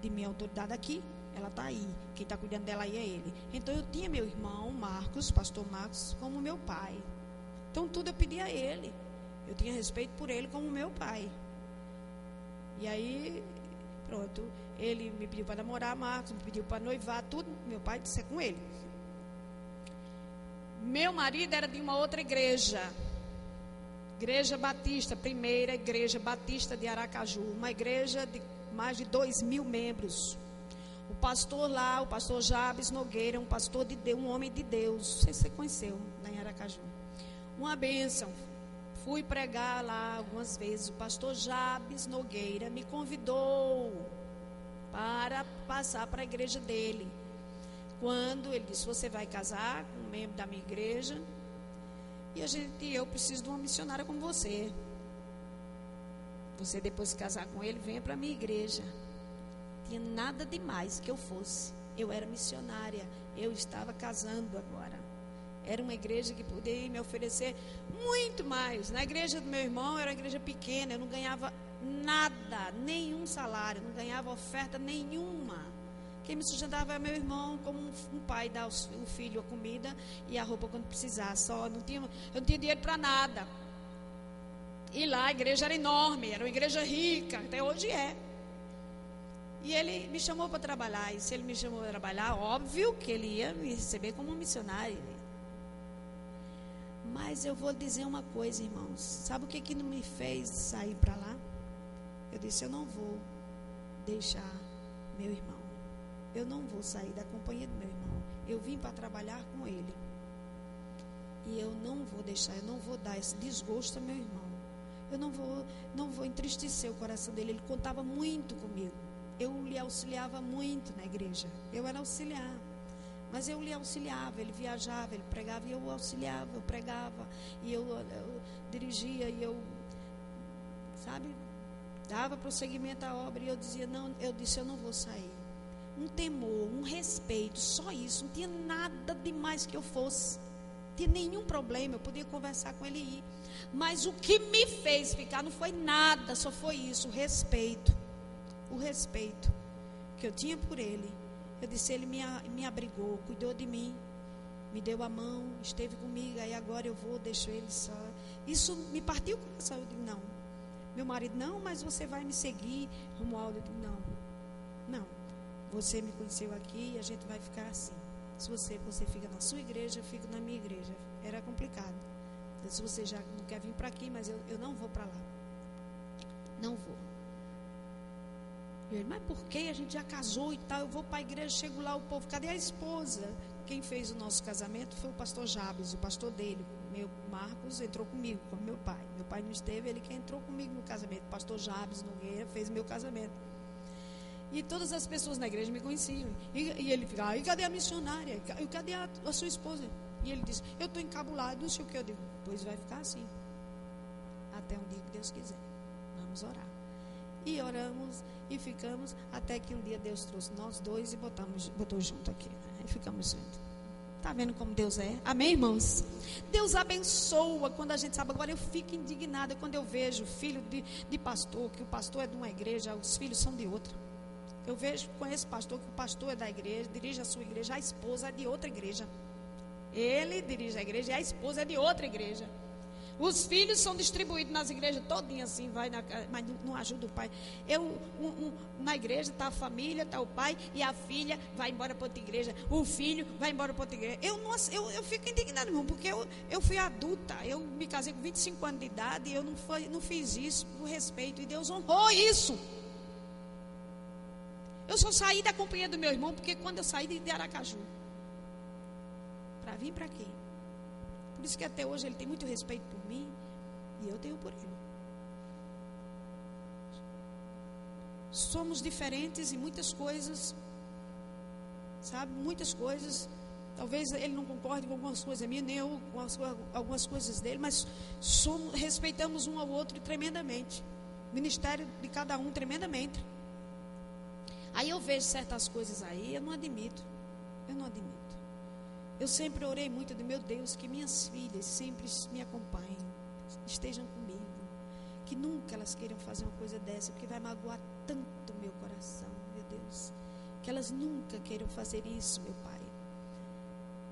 minha autoridade aqui, ela está aí, quem está cuidando dela aí é ele. Então eu tinha meu irmão Marcos, pastor Marcos, como meu pai. Então tudo eu pedia a ele, eu tinha respeito por ele como meu pai. E aí, pronto, ele me pediu para namorar, Marcos, me pediu para noivar, tudo, meu pai disse com ele. Meu marido era de uma outra igreja Batista, primeira igreja batista de Aracaju, uma igreja de mais de 2.000 membros. O pastor lá, o pastor Jabes Nogueira, um pastor de Deus, um homem de Deus, não sei se você conheceu, lá em Aracaju. Uma bênção. Fui pregar lá algumas vezes. O pastor Jabes Nogueira me convidou para passar para a igreja dele. Quando ele disse, você vai casar com um membro da minha igreja, e eu preciso de uma missionária como você. Você depois de casar com ele, venha para a minha igreja. Tinha nada demais que eu fosse. Eu era missionária, eu estava casando agora. Era uma igreja que poderia me oferecer muito mais. Na igreja do meu irmão, era uma igreja pequena, eu não ganhava nada, nenhum salário, não ganhava oferta nenhuma. Quem me sustentava era meu irmão, como um pai dá o filho a comida e a roupa quando precisar. Eu não tinha dinheiro para nada. E lá a igreja era enorme, era uma igreja rica, até hoje é. E ele me chamou para trabalhar. E se ele me chamou para trabalhar, óbvio que ele ia me receber como missionário. Mas eu vou dizer uma coisa, irmãos. Sabe o que não me fez sair para lá? Eu disse, eu não vou deixar meu irmão. eu não vou sair da companhia do meu irmão. Eu vim para trabalhar com ele. E eu não vou deixar, eu não vou dar esse desgosto ao meu irmão. Eu não vou entristecer o coração dele. Ele contava muito comigo. Eu lhe auxiliava muito na igreja. Eu era auxiliar. Mas eu lhe auxiliava. Ele viajava, ele pregava e eu auxiliava, eu pregava. E eu dirigia e eu, sabe, dava prosseguimento à obra. E eu dizia, não, eu disse, eu não vou sair. Um temor, um respeito, só isso. Não tinha nada demais que eu fosse. Não tinha nenhum problema, eu podia conversar com ele e ir. Mas o que me fez ficar não foi nada, só foi isso, o respeito. O respeito que eu tinha por ele. Eu disse, ele me abrigou, cuidou de mim, me deu a mão, esteve comigo, aí agora eu vou, deixo ele só. Isso me partiu o coração. Eu digo, não. Meu marido, não, mas você vai me seguir, Romualdo. Eu digo, não. Você me conheceu aqui e a gente vai ficar assim. Se você fica na sua igreja, eu fico na minha igreja. Era complicado. Se você já não quer vir para aqui, mas eu não vou para lá. Não vou. Ele, mas por que? A gente já casou e tal, eu vou para a igreja, chego lá, o povo, cadê a esposa? Quem fez o nosso casamento foi o pastor Jabes, o pastor dele. Meu Marcos entrou comigo, como meu pai. Meu pai não esteve, ele que entrou comigo no casamento. O pastor Jabes Nogueira fez meu casamento. E todas as pessoas na igreja me conheciam. E ele fica, e cadê a missionária? E cadê a sua esposa? E ele disse, eu estou encabulado, não sei o que. Eu digo, pois vai ficar assim. Até um dia que Deus quiser. Vamos orar. E oramos e ficamos até que um dia Deus trouxe nós dois e botou junto aqui. Aí ficamos juntos. Está vendo como Deus é? Amém, irmãos? Deus abençoa quando a gente sabe. Agora eu fico indignada quando eu vejo filho de pastor, que o pastor é de uma igreja, os filhos são de outra. Eu conheço pastor, que o pastor é da igreja, dirige a sua igreja, a esposa é de outra igreja. Ele dirige a igreja e a esposa é de outra igreja. Os filhos são distribuídos nas igrejas todinhas assim, mas não ajuda o pai. Na igreja está a família, está o pai e a filha vai embora para outra igreja. O filho vai embora para outra igreja. Eu fico indignado, irmão, porque eu fui adulta. Eu me casei com 25 anos de idade e eu não fiz isso por respeito. E Deus honrou isso. Eu só saí da companhia do meu irmão porque quando eu saí de Aracaju, para vir para aqui. Por isso que até hoje ele tem muito respeito por mim e eu tenho por ele. Somos diferentes em muitas coisas, sabe? Muitas coisas. Talvez ele não concorde com algumas coisas minhas, nem eu com algumas coisas dele, mas respeitamos um ao outro tremendamente. O ministério de cada um tremendamente. Aí eu vejo certas coisas aí, eu não admito. Eu sempre orei muito de meu Deus, que minhas filhas sempre me acompanhem, estejam comigo, que nunca elas queiram fazer uma coisa dessa, porque vai magoar tanto meu coração, meu Deus, que elas nunca queiram fazer isso, meu Pai.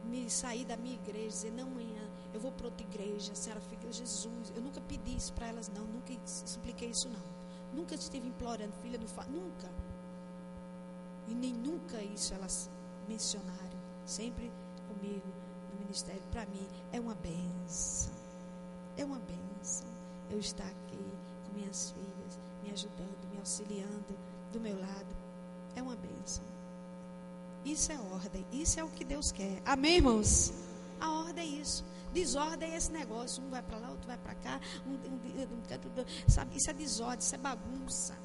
Me sair da minha igreja, dizer, não, amanhã eu vou para outra igreja, a senhora fica, Jesus, eu nunca pedi isso para elas não, nunca expliquei isso não, nunca estive implorando, filha, não faz, nunca, e nem nunca isso elas mencionaram, sempre comigo no ministério. Para mim é uma bênção, eu estar aqui com minhas filhas, me ajudando, me auxiliando do meu lado, é uma bênção. Isso é ordem, isso é o que Deus quer, amém, irmãos? A ordem é isso. Desordem é esse negócio, um vai para lá, outro vai para cá, sabe? Isso é desordem, isso é bagunça.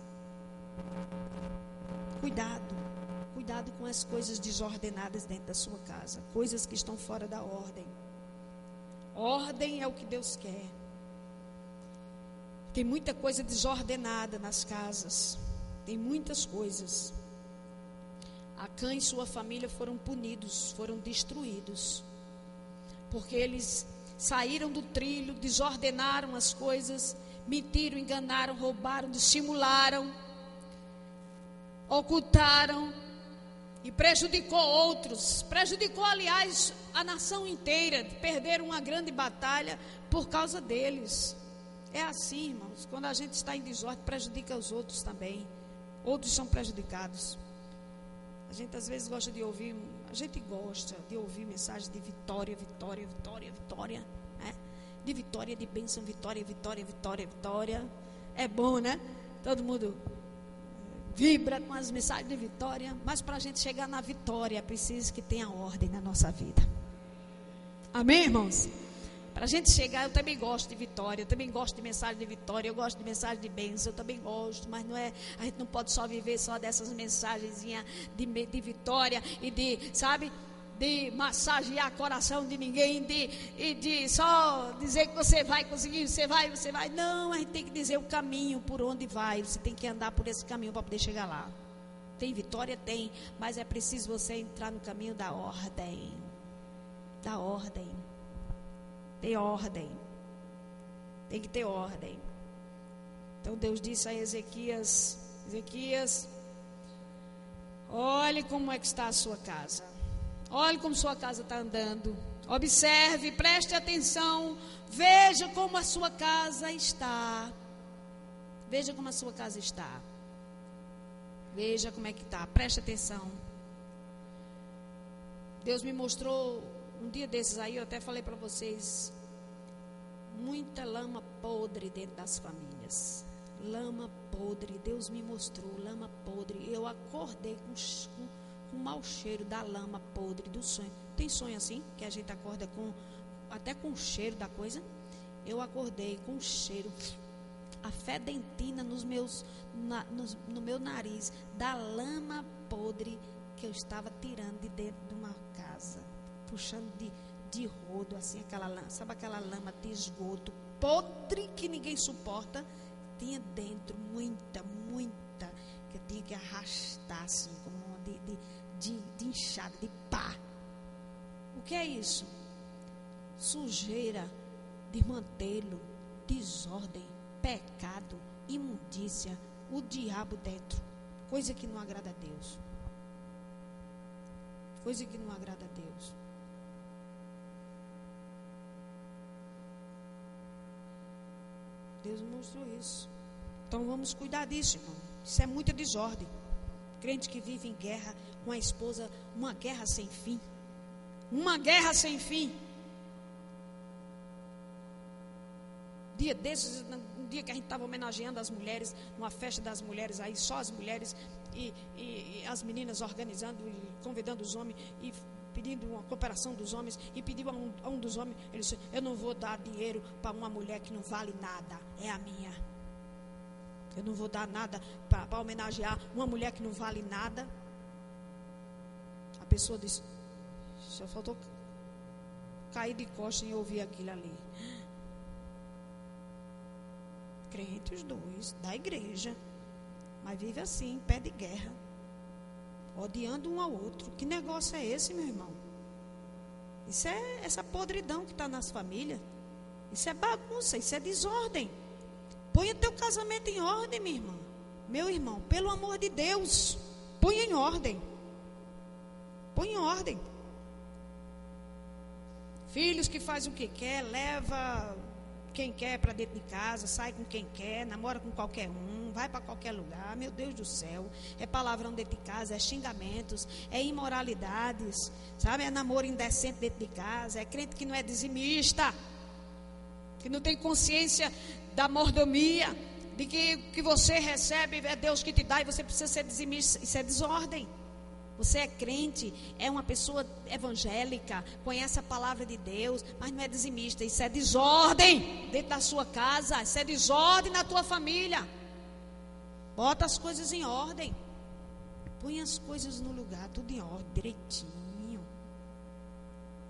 Cuidado com as coisas desordenadas dentro da sua casa, coisas que estão fora da ordem. Ordem é o que Deus quer. Tem muita coisa desordenada nas casas, tem muitas coisas. Acã e sua família foram punidos, foram destruídos, porque eles saíram do trilho, desordenaram as coisas, mentiram, enganaram, roubaram, dissimularam, ocultaram e prejudicou outros, prejudicou, aliás, a nação inteira. Perderam uma grande batalha por causa deles. É assim, irmãos, quando a gente está em desordem, prejudica os outros também, outros são prejudicados. A gente às vezes gosta de ouvir, mensagens de vitória, né? De vitória, de bênção, vitória. É bom, né? Todo mundo vibra com as mensagens de vitória, mas para a gente chegar na vitória é preciso que tenha ordem na nossa vida. Amém, irmãos? Para a gente chegar, eu também gosto de vitória, eu também gosto de mensagem de vitória, eu gosto de mensagem de bênção, eu também gosto, mas não é, a gente não pode só viver só dessas mensagenzinhas de vitória e de, sabe, de massagear o coração de ninguém, e de só dizer que você vai conseguir, você vai. Não, a gente tem que dizer o caminho por onde vai, você tem que andar por esse caminho para poder chegar lá. Tem vitória? Tem, mas é preciso você entrar no caminho da ordem. Da ordem. Tem ordem. Tem que ter ordem. Então Deus disse a Ezequias: Ezequias, olhe como é que está a sua casa. Olhe como sua casa está andando. Observe, preste atenção. Veja como a sua casa está. Veja como a sua casa está. Veja como é que está. Preste atenção. Deus me mostrou um dia desses aí, eu até falei para vocês, muita lama podre dentro das famílias. Lama podre. Deus me mostrou lama podre. Eu acordei com mau cheiro da lama podre do sonho. Tem sonho assim, que a gente acorda até com o cheiro da coisa? Eu acordei com o cheiro, a fedentina no meu nariz, da lama podre que eu estava tirando de dentro de uma casa, puxando de rodo, assim, aquela lama, sabe aquela lama de esgoto podre que ninguém suporta? Tinha dentro muita, que eu tinha que arrastar assim, como uma de enxada, de pá. O que é isso? Sujeira, desmantelo, desordem, pecado, imundícia, o diabo dentro. Coisa que não agrada a Deus. Coisa que não agrada a Deus. Deus mostrou isso. Então vamos cuidar disso, irmão. Isso é muita desordem. Crente que vive em guerra com a esposa, uma guerra sem fim. Uma guerra sem fim. Dia desses, um dia que a gente estava homenageando as mulheres, numa festa das mulheres aí, só as mulheres, e as meninas organizando e convidando os homens, e pedindo uma cooperação dos homens, e pediu a um dos homens, ele disse: eu não vou dar dinheiro para uma mulher que não vale nada, é a minha. Eu não vou dar nada para homenagear uma mulher que não vale nada. A pessoa disse: só faltou cair de costas e ouvir aquilo ali. Crente os dois, da igreja, mas vive assim, em pé de guerra, odiando um ao outro. Que negócio é esse, meu irmão? Isso é essa podridão que está nas famílias. Isso é bagunça, isso é desordem. Ponha teu casamento em ordem, minha irmã. Meu irmão, pelo amor de Deus, ponha em ordem. Põe em ordem. Filhos que fazem o que quer, leva quem quer para dentro de casa, sai com quem quer, namora com qualquer um, vai para qualquer lugar. Meu Deus do céu, é palavrão dentro de casa, é xingamentos, é imoralidades, sabe? É namoro indecente dentro de casa, é crente que não é dizimista, que não tem consciência da mordomia, de que você recebe, é Deus que te dá e você precisa ser dizimista. Isso é desordem. Você é crente, é uma pessoa evangélica, conhece a palavra de Deus, mas não é dizimista. Isso é desordem dentro da sua casa, isso é desordem na tua família. Bota as coisas em ordem, põe as coisas no lugar, tudo em ordem, direitinho.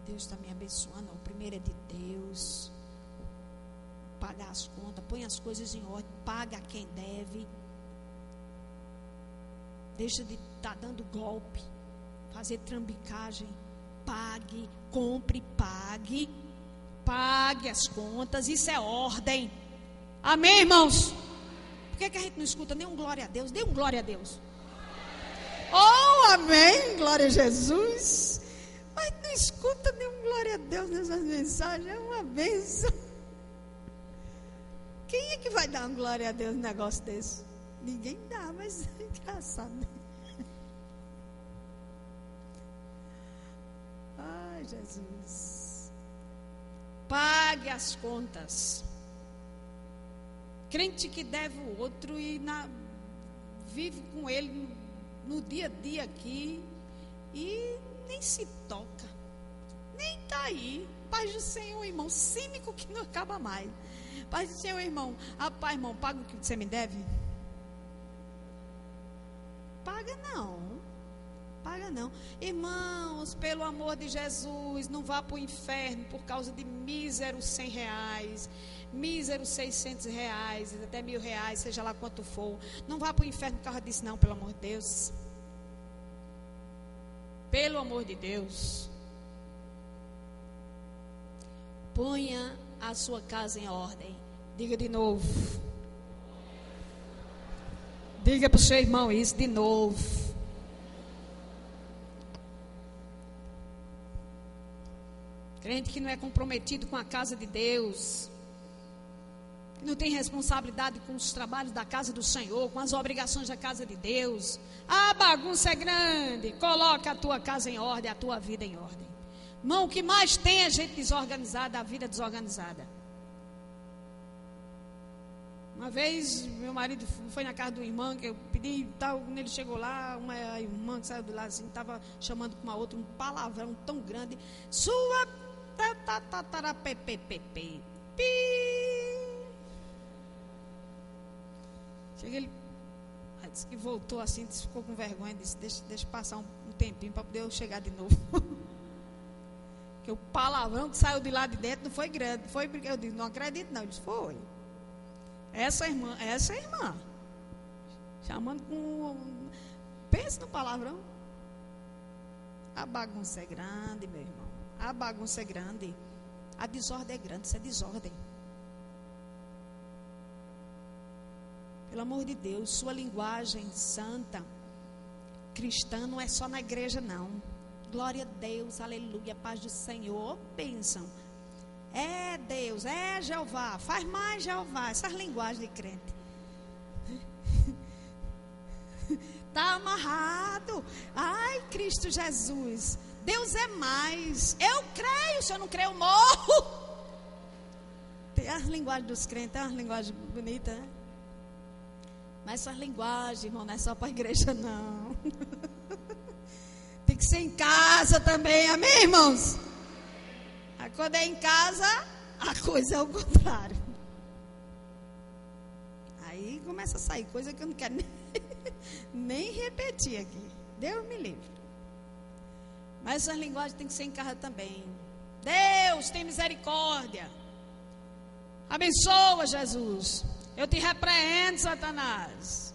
Deus está me abençoando, o primeiro é de Deus. Pagar as contas, põe as coisas em ordem, paga quem deve. Deixa de estar dando golpe, fazer trambicagem. Pague, compre, pague. Pague as contas, isso é ordem. Amém, irmãos? Por que a gente não escuta nenhum glória a Deus? Dê um glória a Deus. Oh, amém, glória a Jesus. Mas não escuta nenhum glória a Deus nessas mensagens, é uma bênção. Quem é que vai dar uma glória a Deus num negócio desse? Ninguém dá, mas é engraçado, né? Ai, Jesus. Pague as contas. Crente que deve o outro e vive com ele no dia a dia aqui e nem se toca, nem está aí. Paz do Senhor, irmão, cínico que não acaba mais. Paz do Senhor, irmão. Rapaz, irmão, paga o que você me deve? Paga não. Paga não. Irmãos, pelo amor de Jesus, não vá para o inferno por causa de míseros R$100, míseros R$600, até R$1.000, seja lá quanto for. Não vá para o inferno por causa disso não, pelo amor de Deus. Pelo amor de Deus. Ponha a sua casa em ordem. Diga de novo. Diga para o seu irmão isso de novo. Crente que não é comprometido com a casa de Deus, que não tem responsabilidade com os trabalhos da casa do Senhor, com as obrigações da casa de Deus. A bagunça é grande. Coloca a tua casa em ordem, a tua vida em ordem. Irmão, o que mais tem é gente desorganizada, a vida desorganizada. Uma vez, meu marido foi na casa do irmão, que eu pedi, tal, quando ele chegou lá, uma irmã que saiu do lado assim, estava chamando com uma outra, um palavrão tão grande. Sua tatarapepepepe. Cheguei, ele disse que voltou assim, disse, ficou com vergonha, disse, deixa passar um tempinho para poder eu chegar de novo. Porque o palavrão que saiu de lá de dentro não foi grande, foi porque eu disse, não acredito não, ele disse, foi. Essa irmã, chamando com, pense no palavrão. A bagunça é grande, meu irmão, a bagunça é grande, a desordem é grande, isso é desordem. Pelo amor de Deus, sua linguagem santa, cristã, não é só na igreja não. Glória a Deus, aleluia, paz do Senhor, bênção. É Deus, é Jeová, faz mais Jeová, essas linguagens de crente. Está amarrado. Ai, Cristo Jesus, Deus é mais. Eu creio, se eu não creio, eu morro. Tem as linguagens dos crentes, é uma linguagem bonita, né? Mas essas linguagens, irmão, não é só para a igreja, não. Tem que ser em casa também, amém, irmãos? Quando é em casa, a coisa é o contrário. Aí começa a sair coisa que eu não quero nem repetir aqui. Deus me livre. Mas essas linguagens tem que ser em casa também. Deus, tem misericórdia. Abençoa, Jesus. Eu te repreendo, Satanás.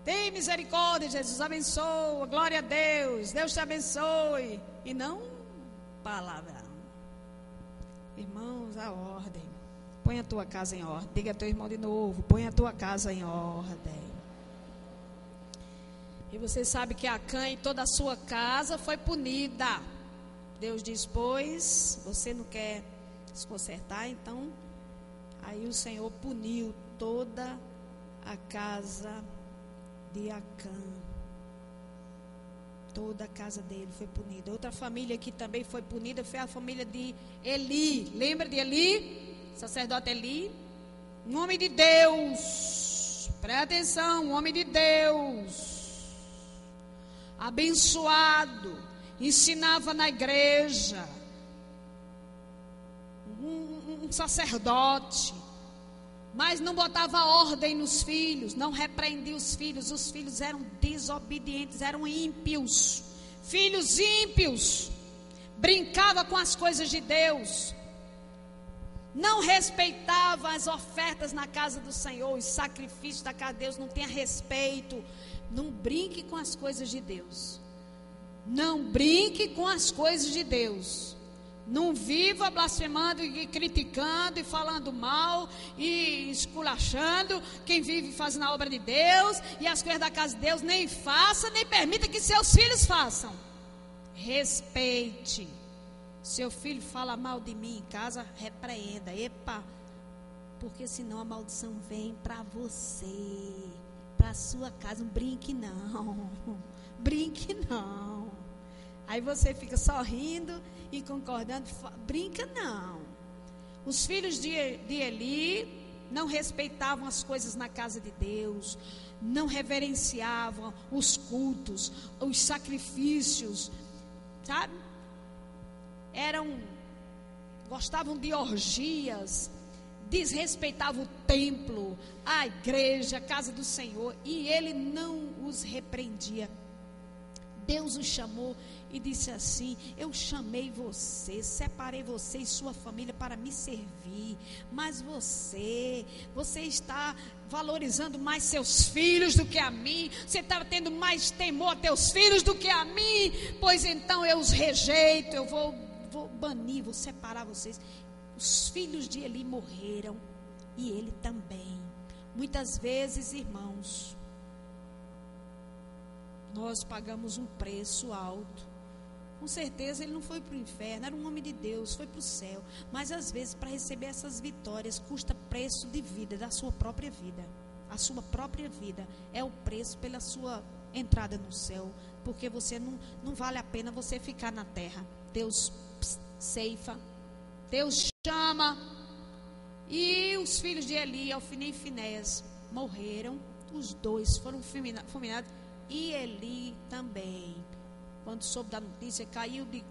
Tem misericórdia, Jesus. Abençoa. Glória a Deus. Deus te abençoe. E não palavrão. Irmãos, a ordem. Põe a tua casa em ordem. Diga a teu irmão de novo. Põe a tua casa em ordem. E você sabe que Acã e toda a sua casa foi punida. Deus diz, pois, você não quer se consertar, então, aí o Senhor puniu toda a casa de Acã. Toda a casa dele foi punida. Outra família que também foi punida foi a família de Eli. Lembra de Eli? Sacerdote Eli? Um homem de Deus. Presta atenção, um homem de Deus. Abençoado. Ensinava na igreja. Um sacerdote. Mas não botava ordem nos filhos, não repreendia os filhos eram desobedientes, eram ímpios, filhos ímpios, brincava com as coisas de Deus, não respeitava as ofertas na casa do Senhor, os sacrifícios da casa de Deus, não tenha respeito, não brinque com as coisas de Deus, não brinque com as coisas de Deus. Não viva blasfemando e criticando e falando mal e esculachando quem vive fazendo a obra de Deus e as coisas da casa de Deus. Nem faça, nem permita que seus filhos façam. Respeite. Seu filho fala mal de mim em casa, repreenda. Epa, porque senão a maldição vem para você, para a sua casa. Não brinque não. Brinque não. Aí você fica sorrindo e concordando. Brinca não. Os filhos de Eli não respeitavam as coisas na casa de Deus, não reverenciavam os cultos, os sacrifícios, sabe? Gostavam de orgias, desrespeitavam o templo, a igreja, a casa do Senhor, e ele não os repreendia. Deus os chamou e disse assim: eu chamei você, separei você e sua família para me servir, mas você está valorizando mais seus filhos do que a mim, você está tendo mais temor a teus filhos do que a mim, pois então eu os rejeito, eu vou banir, vou separar vocês. Os filhos de Eli morreram e ele também. Muitas vezes, irmãos, nós pagamos um preço alto. Com certeza ele não foi para o inferno, era um homem de Deus, foi para o céu. Mas às vezes, para receber essas vitórias, custa preço de vida, da sua própria vida. A sua própria vida é o preço pela sua entrada no céu. Porque você não vale a pena você ficar na terra. Deus ceifa, Deus chama. E os filhos de Eli, Ofni e Finéias, morreram. Os dois foram fulminados. E Eli também, quando soube da notícia, caiu de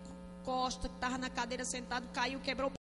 costa, estava na cadeira sentado, caiu, quebrou o